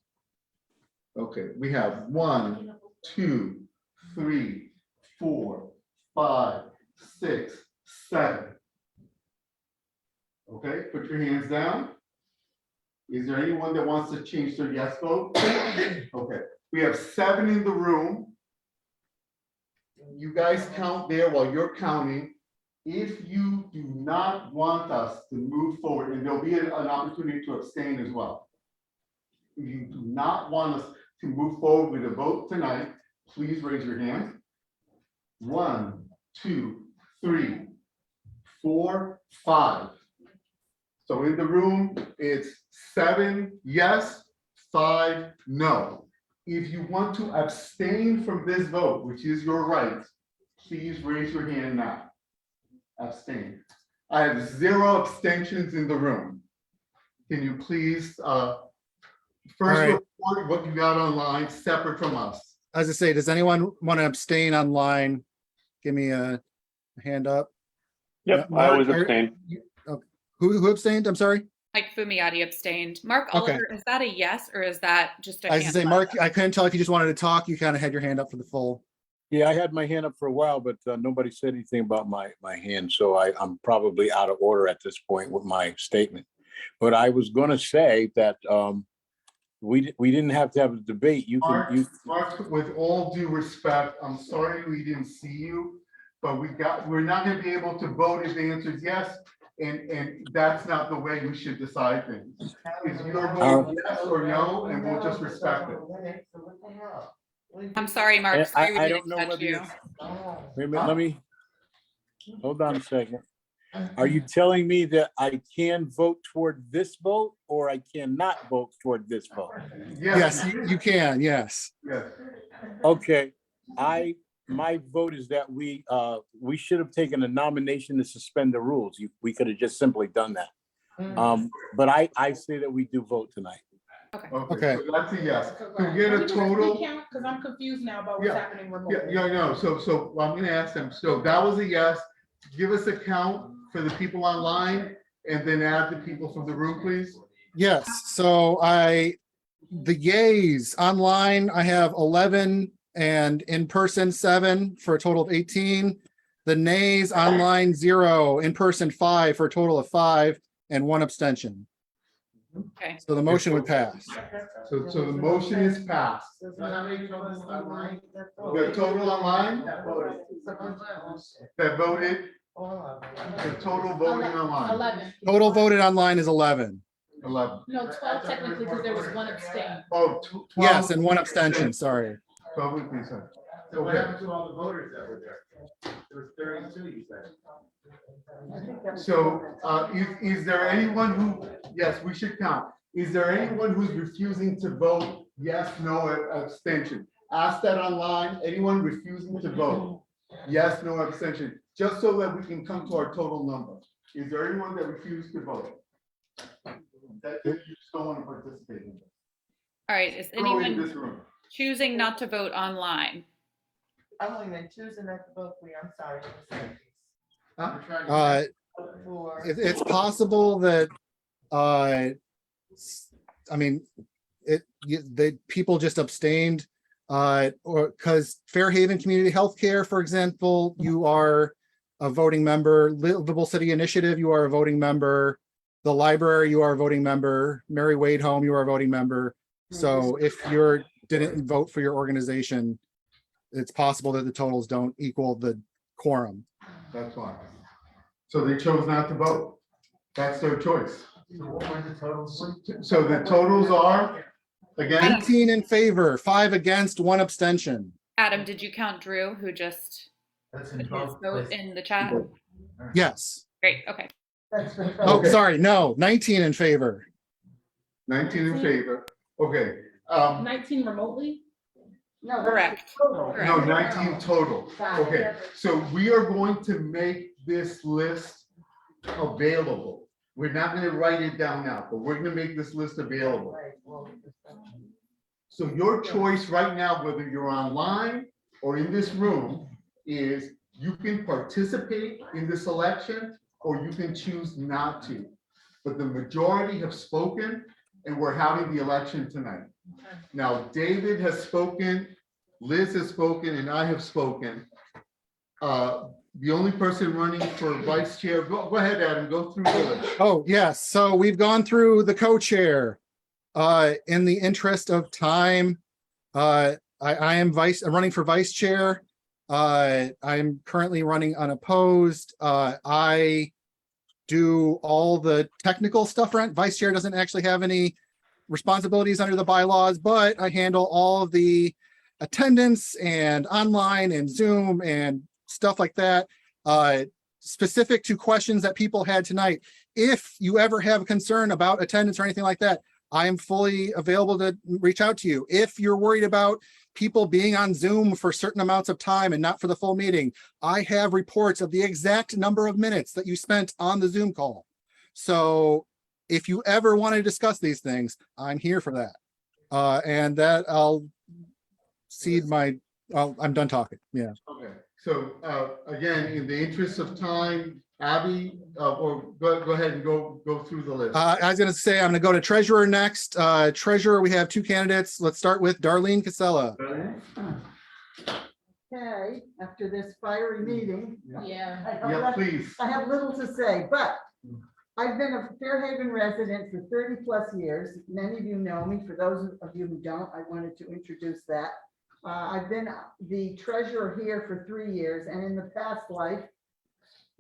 Okay, we have 1, 2, 3, 4, 5, 6, 7. Okay, put your hands down. Is there anyone that wants to change their yes vote? Okay, we have 7 in the room. You guys count there while you're counting. If you do not want us to move forward, and there'll be an opportunity to abstain as well. If you do not want us to move forward with a vote tonight, please raise your hand. 1, 2, 3, 4, 5. So in the room, it's 7 yes, 5 no. If you want to abstain from this vote, which is your right, please raise your hand now. Abstain. I have 0 abstentions in the room. Can you please first right. report what you got online separate from us? As I say, does anyone want to abstain online? Give me a hand up. Yep, Yeah, I always Mark, abstain. okay. Who abstained? I'm sorry. Mike Fumiati abstained. Mark Okay. Oliver, is that a yes or is that just a I was hand to say, up? Mark, I couldn't tell if you just wanted to talk. You kind of had your hand up for the full. Yeah, I had my hand up for a while, but nobody said anything about my hand, so I'm probably out of order at this point with my statement. But I was going to say that we didn't have to have a debate. You Mark, can Mark, with all due respect, I'm sorry we didn't see you, but we're not going to be able to vote if the answer is yes, and that's not the way we should decide things. Is your vote yes or no, and we'll just respect it. I'm sorry, Mark. Sorry we I didn't don't know catch whether you. wait a minute, let me hold on a second. Are you telling me that I can vote toward this vote or I cannot vote toward this vote? Yes, you can. Yes. Yes. Okay, my vote is that we should have taken a nomination to suspend the rules. We could have just simply done that. But I say that we do vote tonight. Okay, so that's a yes. Can we get a total? Because I'm confused now about what's happening remotely. Yeah, no, so I'm gonna ask them, so that was a yes. Give us a count for the people online and then add the people from the room, please. Yes. So the yays online, I have 11 and in person 7 for a total of 18. The nays online 0, in person 5 for a total of 5 and 1 abstention. Okay. So the motion would pass. So the motion is passed. The total online that voted, the total voting online. 11. Total voted online is 11. 11. No, 12 technically, because there was 1 abstain. Oh, 12. Yes, and 1 abstention, sorry. 12 would be so. So what happened to all the voters that were there? There was 32, you said. So is there anyone who, yes, we should count. Is there anyone who's refusing to vote yes, no, or abstention? Ask that online. Anyone refusing to vote? Yes, no, abstention, just so that we can come to our total number. Is there anyone that refused to vote? That you just don't want to participate in? All right. Is Go in anyone this room. choosing not to vote online? I'm only been choosing not to vote for you. I'm sorry. It's possible that I mean, the people just abstained, or because Fairhaven Community Healthcare, for example, you are a voting member. Livable City Initiative, you are a voting member. The library, you are a voting member. Mary Wade Home, you are a voting member. So if you didn't vote for your organization, it's possible that the totals don't equal the quorum. That's why. So they chose not to vote. That's their choice. So the totals are, again? 18 in favor, 5 against, 1 abstention. Adam, did you count Drew, who just put his vote in the chat? Yes. Great. Okay. Oh, sorry, no, 19 in favor. 19 in favor. Okay. 19 remotely? No, correct. No, 19 total. Okay, so we are going to make this list available. We're not going to write it down now, but we're going to make this list available. So your choice right now, whether you're online or in this room, is you can participate in this election or you can choose not to. But the majority have spoken and we're having the election tonight. Now, David has spoken Liz has spoken and I have spoken. The only person running for vice chair, go ahead, Adam, go through the list. Oh, yes. So we've gone through the co-chair. In the interest of time, I am I'm running for vice chair. I'm currently running unopposed. I do all the technical stuff, right? Vice chair doesn't actually have any responsibilities under the bylaws, but I handle all of the attendance and online and Zoom and stuff like that, specific to questions that people had tonight. If you ever have a concern about attendance or anything like that, I am fully available to reach out to you. If you're worried about people being on Zoom for certain amounts of time and not for the full meeting, I have reports of the exact number of minutes that you spent on the Zoom call. So if you ever want to discuss these things, I'm here for that. And that I'll cede my, I'm done talking. Yeah. Okay, so again, in the interest of time, Abby, or go ahead and go through the list. I was going to say, I'm going to go to treasurer next. Treasurer, we have two candidates. Let's start with Darlene Casella. Okay, after this fiery meeting. Yeah. Yeah, please. I have little to say, but I've been a Fairhaven resident for 30 plus years. Many of you know me. For those of you who don't, I wanted to introduce that. I've been the treasurer here for 3 years, and in the past life,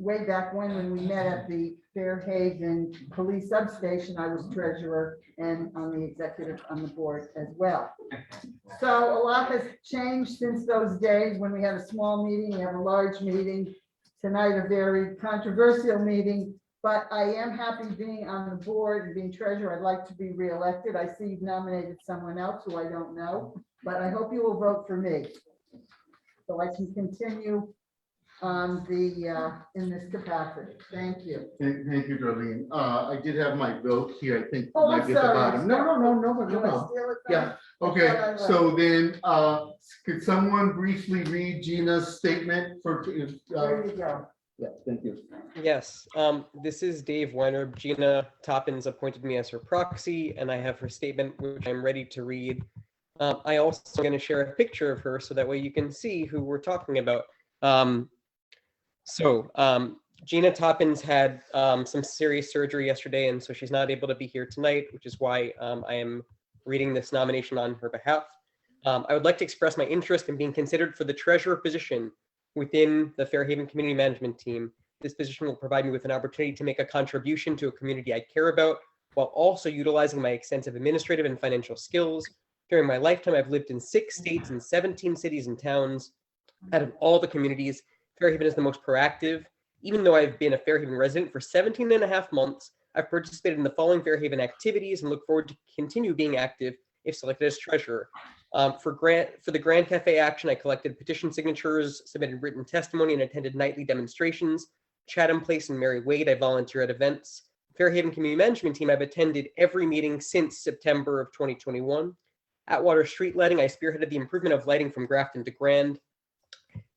way back when we met at the Fairhaven Police Substation, I was treasurer and on the executive on the board as well. So a lot has changed since those days when we had a small meeting, we have a large meeting. Tonight, a very controversial meeting, but I am happy being on the board and being treasurer. I'd like to be reelected. I see you've nominated someone else who I don't know, but I hope you will vote for me so I can continue on in this capacity. Thank you. Thank you, Darlene. I did have my vote here, I think. Oh, might I'm be at the sorry. bottom. No. Do I steal it from Yeah, you? I okay, thought I so then, could someone briefly read Gina's statement for? There you go. Yeah, thank you. Yes, this is Dave Weiner. Gina Toppins appointed me as her proxy, and I have her statement, which I'm ready to read. I also am going to share a picture of her so that way you can see who we're talking about. Gina Toppins had some serious surgery yesterday, and so she's not able to be here tonight, which is why I am reading this nomination on her behalf. I would like to express my interest in being considered for the treasurer position within the Fairhaven Community Management Team. This position will provide me with an opportunity to make a contribution to a community I care about, while also utilizing my extensive administrative and financial skills. During my lifetime, I've lived in 6 states and 17 cities and towns. Out of all the communities, Fairhaven is the most proactive. Even though I've been a Fairhaven resident for 17 and a half months, I've participated in the following Fairhaven activities and look forward to continue being active if selected as treasurer. For the Grand Cafe Action, I collected petition signatures, submitted written testimony, and attended nightly demonstrations. Chatham Place and Mary Wade, I volunteer at events. Fairhaven Community Management Team, I've attended every meeting since September of 2021. Atwater Street Lighting, I spearheaded the improvement of lighting from Grafton to Grand.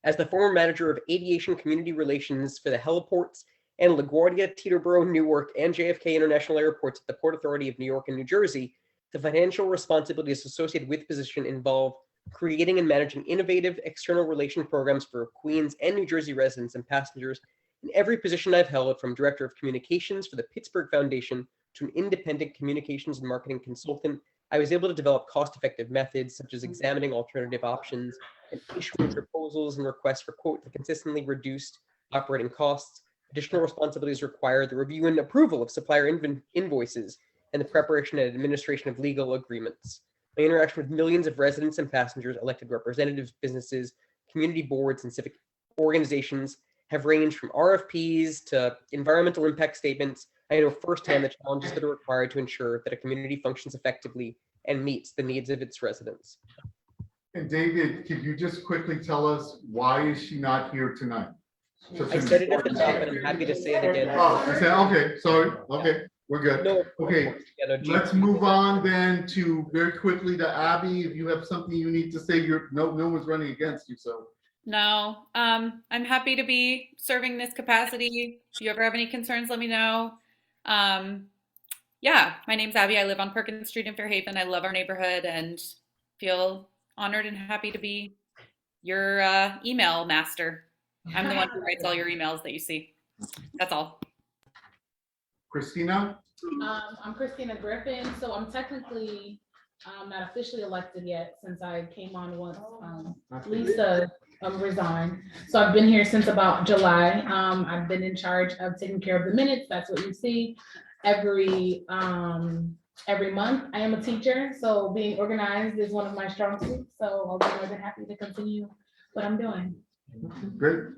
As the former manager of aviation community relations for the heliports and LaGuardia, Teterboro, Newark, and JFK International Airports at the Port Authority of New York and New Jersey, the financial responsibilities associated with the position involve creating and managing innovative external relation programs for Queens and New Jersey residents and passengers. In every position I've held, from Director of Communications for the Pittsburgh Foundation to an independent communications and marketing consultant, I was able to develop cost-effective methods such as examining alternative options and issuing proposals and requests for quote that consistently reduced operating costs. Additional responsibilities require the review and approval of supplier invoices and the preparation and administration of legal agreements. My interaction with millions of residents and passengers, elected representatives, businesses, community boards, and civic organizations have ranged from RFPs to environmental impact statements. I know firsthand the challenges that are required to ensure that a community functions effectively and meets the needs of its residents. And David, could you just quickly tell us why is she not here tonight? I said it at the top, and I'm happy to say it again. Oh, you said, okay, sorry, okay, we're good. No, okay, let's move on then to very quickly to Abby. If you have something you need to say, no one's running against you, so. No, I'm happy to be serving this capacity. If you ever have any concerns, let me know. Yeah, my name's Abby. I live on Perkins Street in Fairhaven. I love our neighborhood and feel Honored and happy to be your email master. I'm the one who writes all your emails that you see. That's all. Christina? I'm Christina Griffin, so I'm technically not officially elected yet since I came on once Lisa resigned. So I've been here since about July. I've been in charge of taking care of the minutes. That's what you see every month. I am a teacher, so being organized is one of my strong suits. So I'll be more than happy to continue what I'm doing. Great.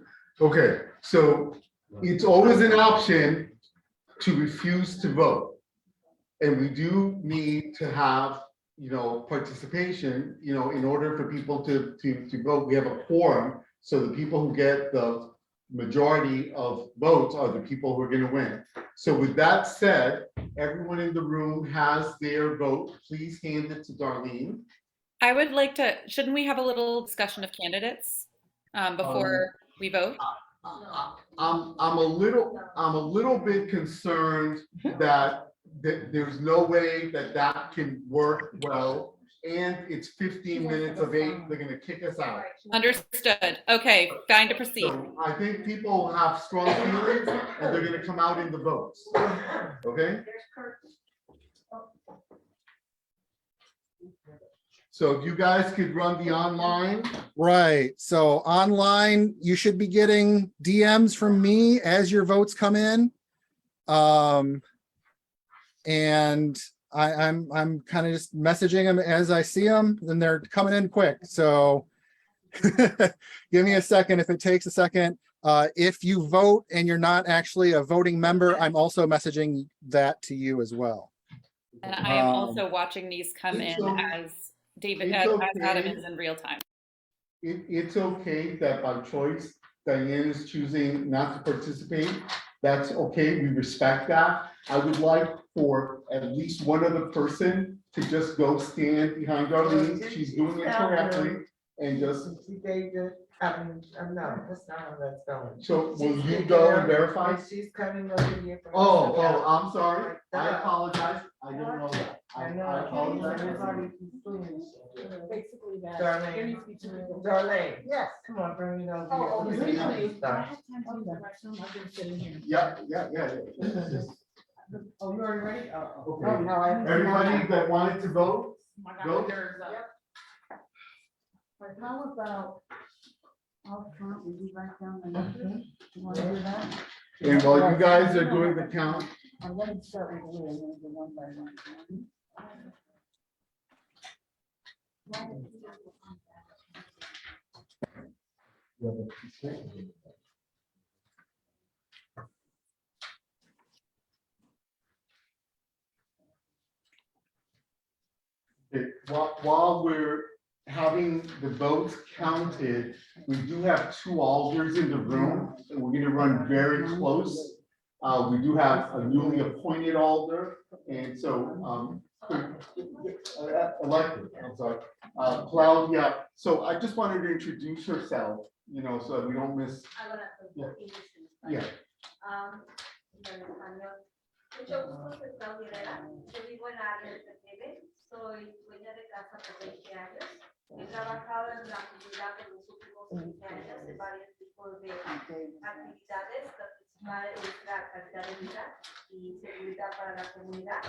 Okay, so it's always an option to refuse to vote. And we do need to have, participation, in order for people to vote. We have a quorum. So the people who get the majority of votes are the people who are going to win. So with that said, everyone in the room has their vote. Please hand it to Darlene. I would like to, shouldn't we have a little discussion of candidates before we vote? I'm a little bit concerned that there's no way that can work well. And it's 15 minutes of 8, they're gonna kick us out. Understood. Okay, fine to proceed. So I think people have strong feelings and they're gonna come out in the votes, okay? So if you guys could run the online. Right, so online, you should be getting DMs from me as your votes come in. And I'm kind of just messaging them as I see them, and they're coming in quick, so give me a second if it takes a second. If you vote and you're not actually a voting member, I'm also messaging that to you as well. And I am also watching these come in as Adam is in real time. It's okay that by choice, Diane is choosing not to participate. That's okay, we respect that. I would like for at least one other person to just go stand behind Darlene. She's doing it correctly and just. No, that's not how that's going. So will you go and verify? She's coming over here. Oh, I'm sorry. I apologize. I didn't know that. I apologize. Basically that. Darlene. There needs to be two people. Darlene, yes, come on, bring it over here. Oh, Let me really? see how it's I done. had time to use the restroom. I've been sitting here. Yeah. Oh, you already ready? Oh, Okay. no, I haven't. Everybody that wanted to vote, my God, go. there's But how about out front, we do right down the number? You want to do that? And while you guys are doing the count, I'm gonna start with you and then go one by one. while we're having the votes counted, we do have 2 alders in the room, and we're gonna run very close. We do have a newly appointed alder, and so, elected, I'm sorry, Claudia. So I just wanted to introduce herself, so that we don't miss. Yeah. Mucho gusto, soy Claudia Herrera. Yo vivo en la área de Tepebe. Soy dueña de casa por 20 años. He trabajado en la comunidad por los últimos 15 años en varios tipos de actividades. La principal es la calidad de vida y seguridad para la comunidad.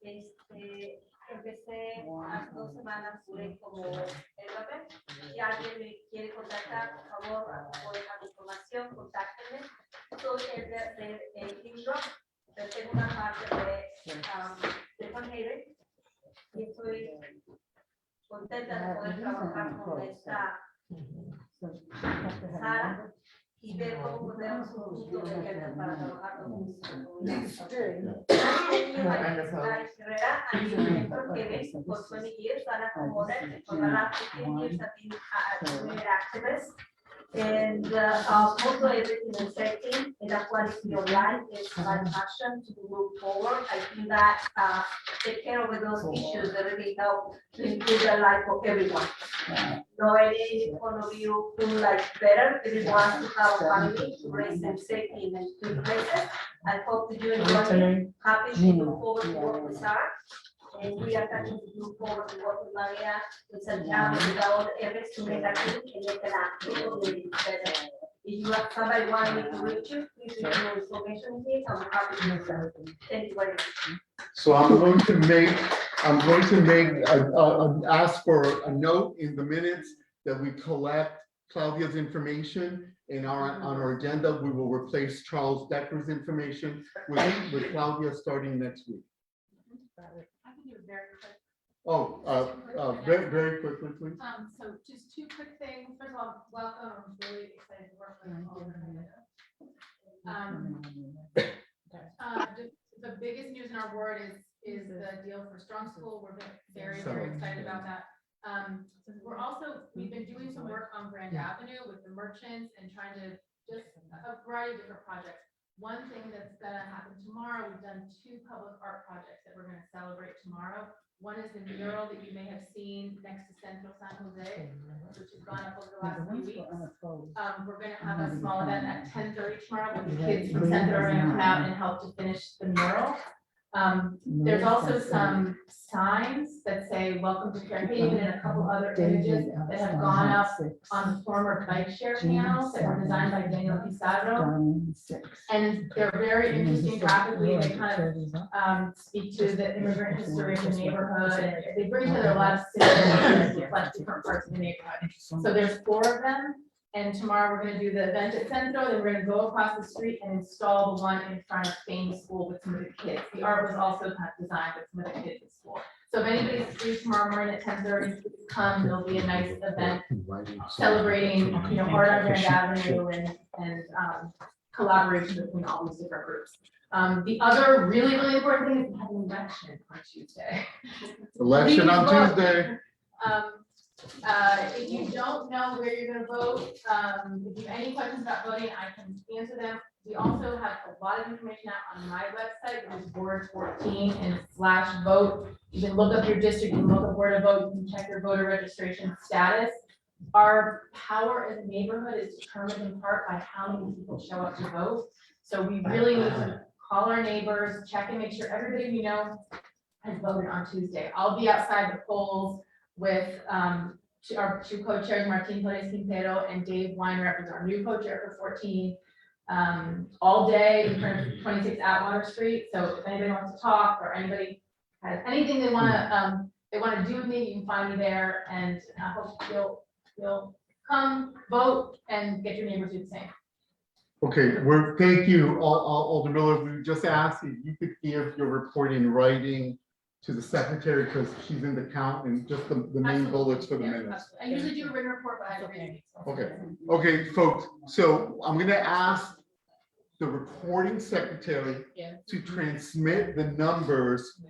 Empecé hace 2 semanas, duré como el papel. Si alguien me quiere contactar, por favor, puedo dejar información, contáctenme. Soy el libro. Tengo una parte de Van Haven y estoy contenta de poder trabajar con esta Sara y ver cómo podemos juntos para trabajar juntos. Herrera, I'm in for Quebec for 20 years. Sara Commoner, for the last 15 years I've been a community activist. And also everything in setting in the quality of life is my passion to move forward. I think that take care of those issues that really help to improve the life of everyone. No, any one of you who likes better, if you want to have a family to raise them safely in good places. I hope that you enjoy it. Happy to move forward to work with Sarah. and we are trying to move forward to work with Maria, with Santiago, with all the efforts to make that good and make that happen. If you have somebody wanting me to reach you, please leave your information here, I'm happy to do that. Thank you very much. So I'm going to ask for a note in the minutes that we collect Claudia's information on our agenda. We will replace Charles Decker's information with Claudia starting next week. I can do it very quick. Oh, very quickly, please. So just two quick things. First of all, welcome. I'm really excited to work with all of you. The biggest news in our ward is the deal for Strong School. We're very excited about that. We've been doing some work on Grand Avenue with the merchants and trying to just a variety of different projects. One thing that's gonna happen tomorrow, we've done 2 public art projects that we're gonna celebrate tomorrow. One is the mural that you may have seen next to Central San Jose, which has gone up over the last few weeks. We're gonna have a small event at 10:30 tomorrow with the kids from Central are gonna come out and help to finish the mural. There's also some signs that say welcome to Fairhaven and a couple other images that have gone up on the former bike share panels that were designed by Daniel Pizarro. And they're very interesting graphically. They kind of speak to the immigrant history of the neighborhood. And they bring together a lot of symbols that reflect different parts of the neighborhood. So there's 4 of them. And tomorrow we're gonna do the event at Centro, then we're gonna go across the street and install the one in front of Spain School with some of the kids. The art was also kind of designed with some of the kids at school. So if anybody's free tomorrow morning at 10:30, come, there'll be a nice event celebrating, art on Grand Avenue and collaboration between all these different groups. The other really important thing is we have an election on Tuesday. Election on Tuesday. If you don't know where you're gonna vote, if you have any questions about voting, I can answer them. We also have a lot of information out on my website, which is Ward 14 and /vote. You can look up your district, you can look up where to vote, you can check your voter registration status. Our power as a neighborhood is determined in part by how many people show up to vote. So we really need to call our neighbors, check and make sure everybody we know has voted on Tuesday. I'll be outside the polls with our 2 co-chairs, Martin Perez Quintero and Dave Weinrep, who's our new co-chair for 14, all day in front of 26 Atwater Street. So if anybody wants to talk or anybody has anything they want to do with me, you can find me there. And I hope you'll come vote and get your neighbors to do the same. Okay, thank you, Alder Miller. We just asked if you could give your report in writing to the secretary, because she's in the count, and just the main bullets for the minutes. I usually do a written report, but I agree. Okay, folks, so I'm gonna ask the recording secretary to transmit the numbers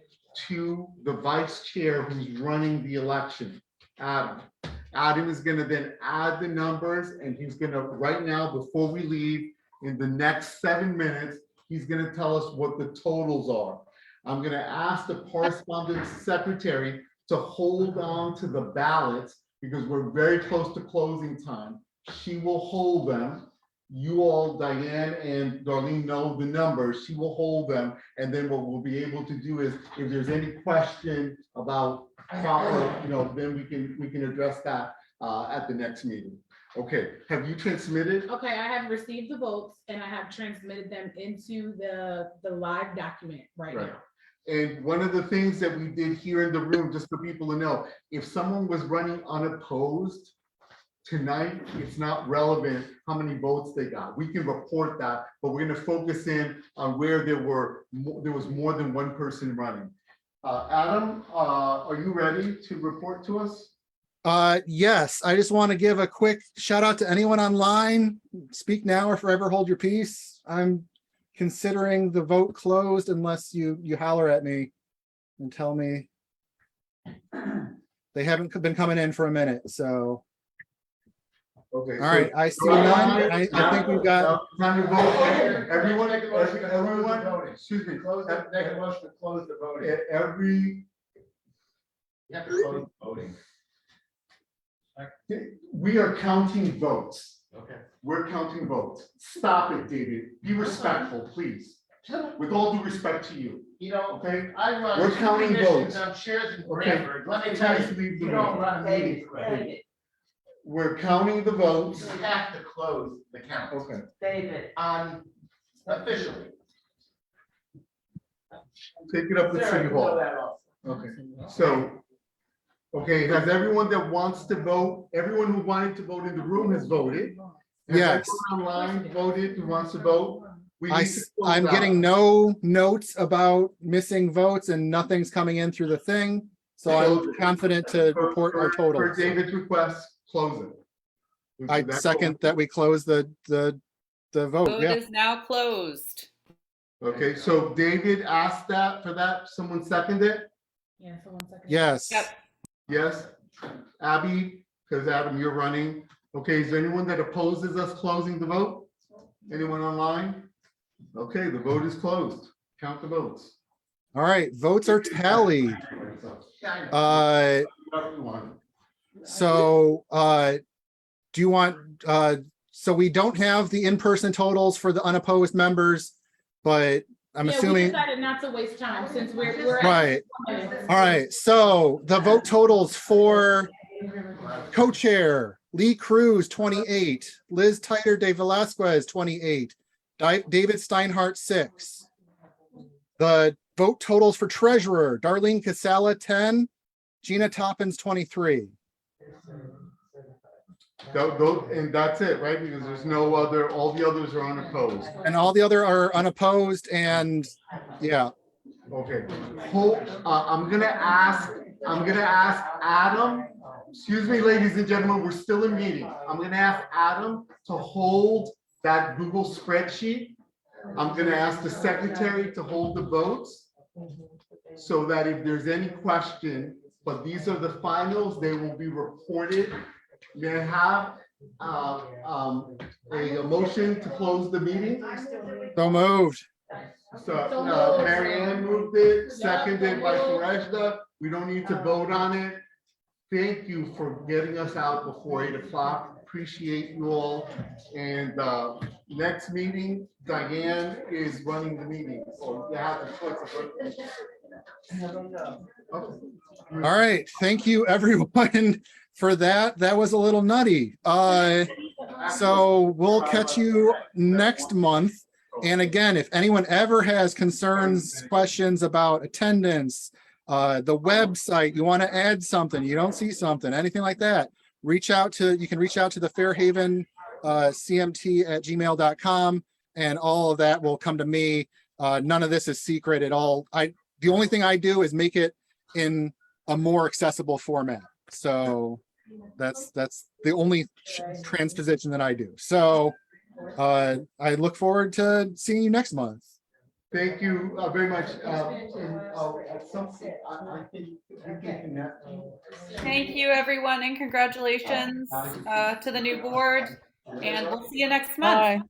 to the vice chair who's running the election, Adam. Adam is gonna then add the numbers, and he's gonna, right now, before we leave, in the next 7 minutes, he's gonna tell us what the totals are. I'm gonna ask the correspondence secretary to hold on to the ballots because we're very close to closing time. She will hold them. You all, Diane and Darlene, know the numbers. She will hold them. And then what we'll be able to do is, if there's any question about proper, then we can address that at the next meeting. Okay, have you transmitted? Okay, I have received the votes and I have transmitted them into the live document right now. And one of the things that we did here in the room, just for people to know, if someone was running unopposed tonight, it's not relevant how many votes they got. We can report that, but we're gonna focus in on where there was more than one person running. Adam, are you ready to report to us? Yes, I just want to give a quick shout out to anyone online. Speak now or forever hold your peace. I'm considering the vote closed unless you holler at me and tell me. They haven't been coming in for a minute, so. Okay. All right, I see none. I think we've got. Time to vote. Everyone, excuse me. Make a motion to close the voting. You have to close the voting. We are counting votes. Okay. We're counting votes. Stop it, David. Be respectful, please. With all due respect to you. You know, Okay. I run We're two counting commissions votes. on shares in Okay. Branford. Let me tell Please you, leave the you don't room. run a meeting correctly. We're counting the votes. You have to close the count. Okay. David. On officially. Take it up to Sarah, City you know Hall. that also. Okay, so, okay, has everyone that wants to vote, everyone who wanted to vote in the room has voted? Has Yes. everyone online voted who wants to vote? We need to close I'm out. getting no notes about missing votes and nothing's coming in through the thing. So I'm confident to report our For totals. David's request, close it. I That's second all. that we close the vote, Vote yeah. is now closed. Okay, so David asked that for that, someone seconded it? Yeah, so 1 second. Yes. Yep. Yes, Abby, because Adam, you're running. Okay, is there anyone that opposes us closing the vote? Anyone online? Okay, the vote is closed. Count the votes. All right, votes are tallied. So do you want, so we don't have the in-person totals for the unopposed members, but I'm Yeah, we assuming. decided not to waste time since we're. at Right. 4 minutes. All right, so the vote totals for co-chair, Lee Cruz, 28, Liz Titer de Velasquez, 28, David Steinhardt, 6. The vote totals for treasurer, Darlene Casala, 10, Gina Toppins, 23. And that's it, right? Because there's no other, all the others are unopposed. And all the other are unopposed and, yeah. Okay, I'm gonna ask Adam, excuse me, ladies and gentlemen, we're still in meeting. I'm gonna ask Adam to hold that Google spreadsheet. I'm gonna ask the secretary to hold the votes so that if there's any question, but these are the finals, they will be reported. May I have a motion to close the meeting? So moved. So, Mary Ann moved it, seconded by Sarajda. We don't need to vote on it. Thank you for getting us out before 8 o'clock. Appreciate you all. And next meeting, Diane is running the meeting. So you have the choice of. Okay. All right, thank you everyone for that. That was a little nutty. So we'll catch you next month. And again, if anyone ever has concerns, questions about attendance, the website, you want to add something, you don't see something, anything like that, you can reach out to the Fairhaven CMT@gmail.com, and all of that will come to me. None of this is secret at all. The only thing I do is make it in a more accessible format. So that's the only transposition that I do. So I look forward to seeing you next month. Thank you very much. At some point, I think you can connect. Thank you, everyone, and congratulations to the new board. And we'll see you next month. Bye.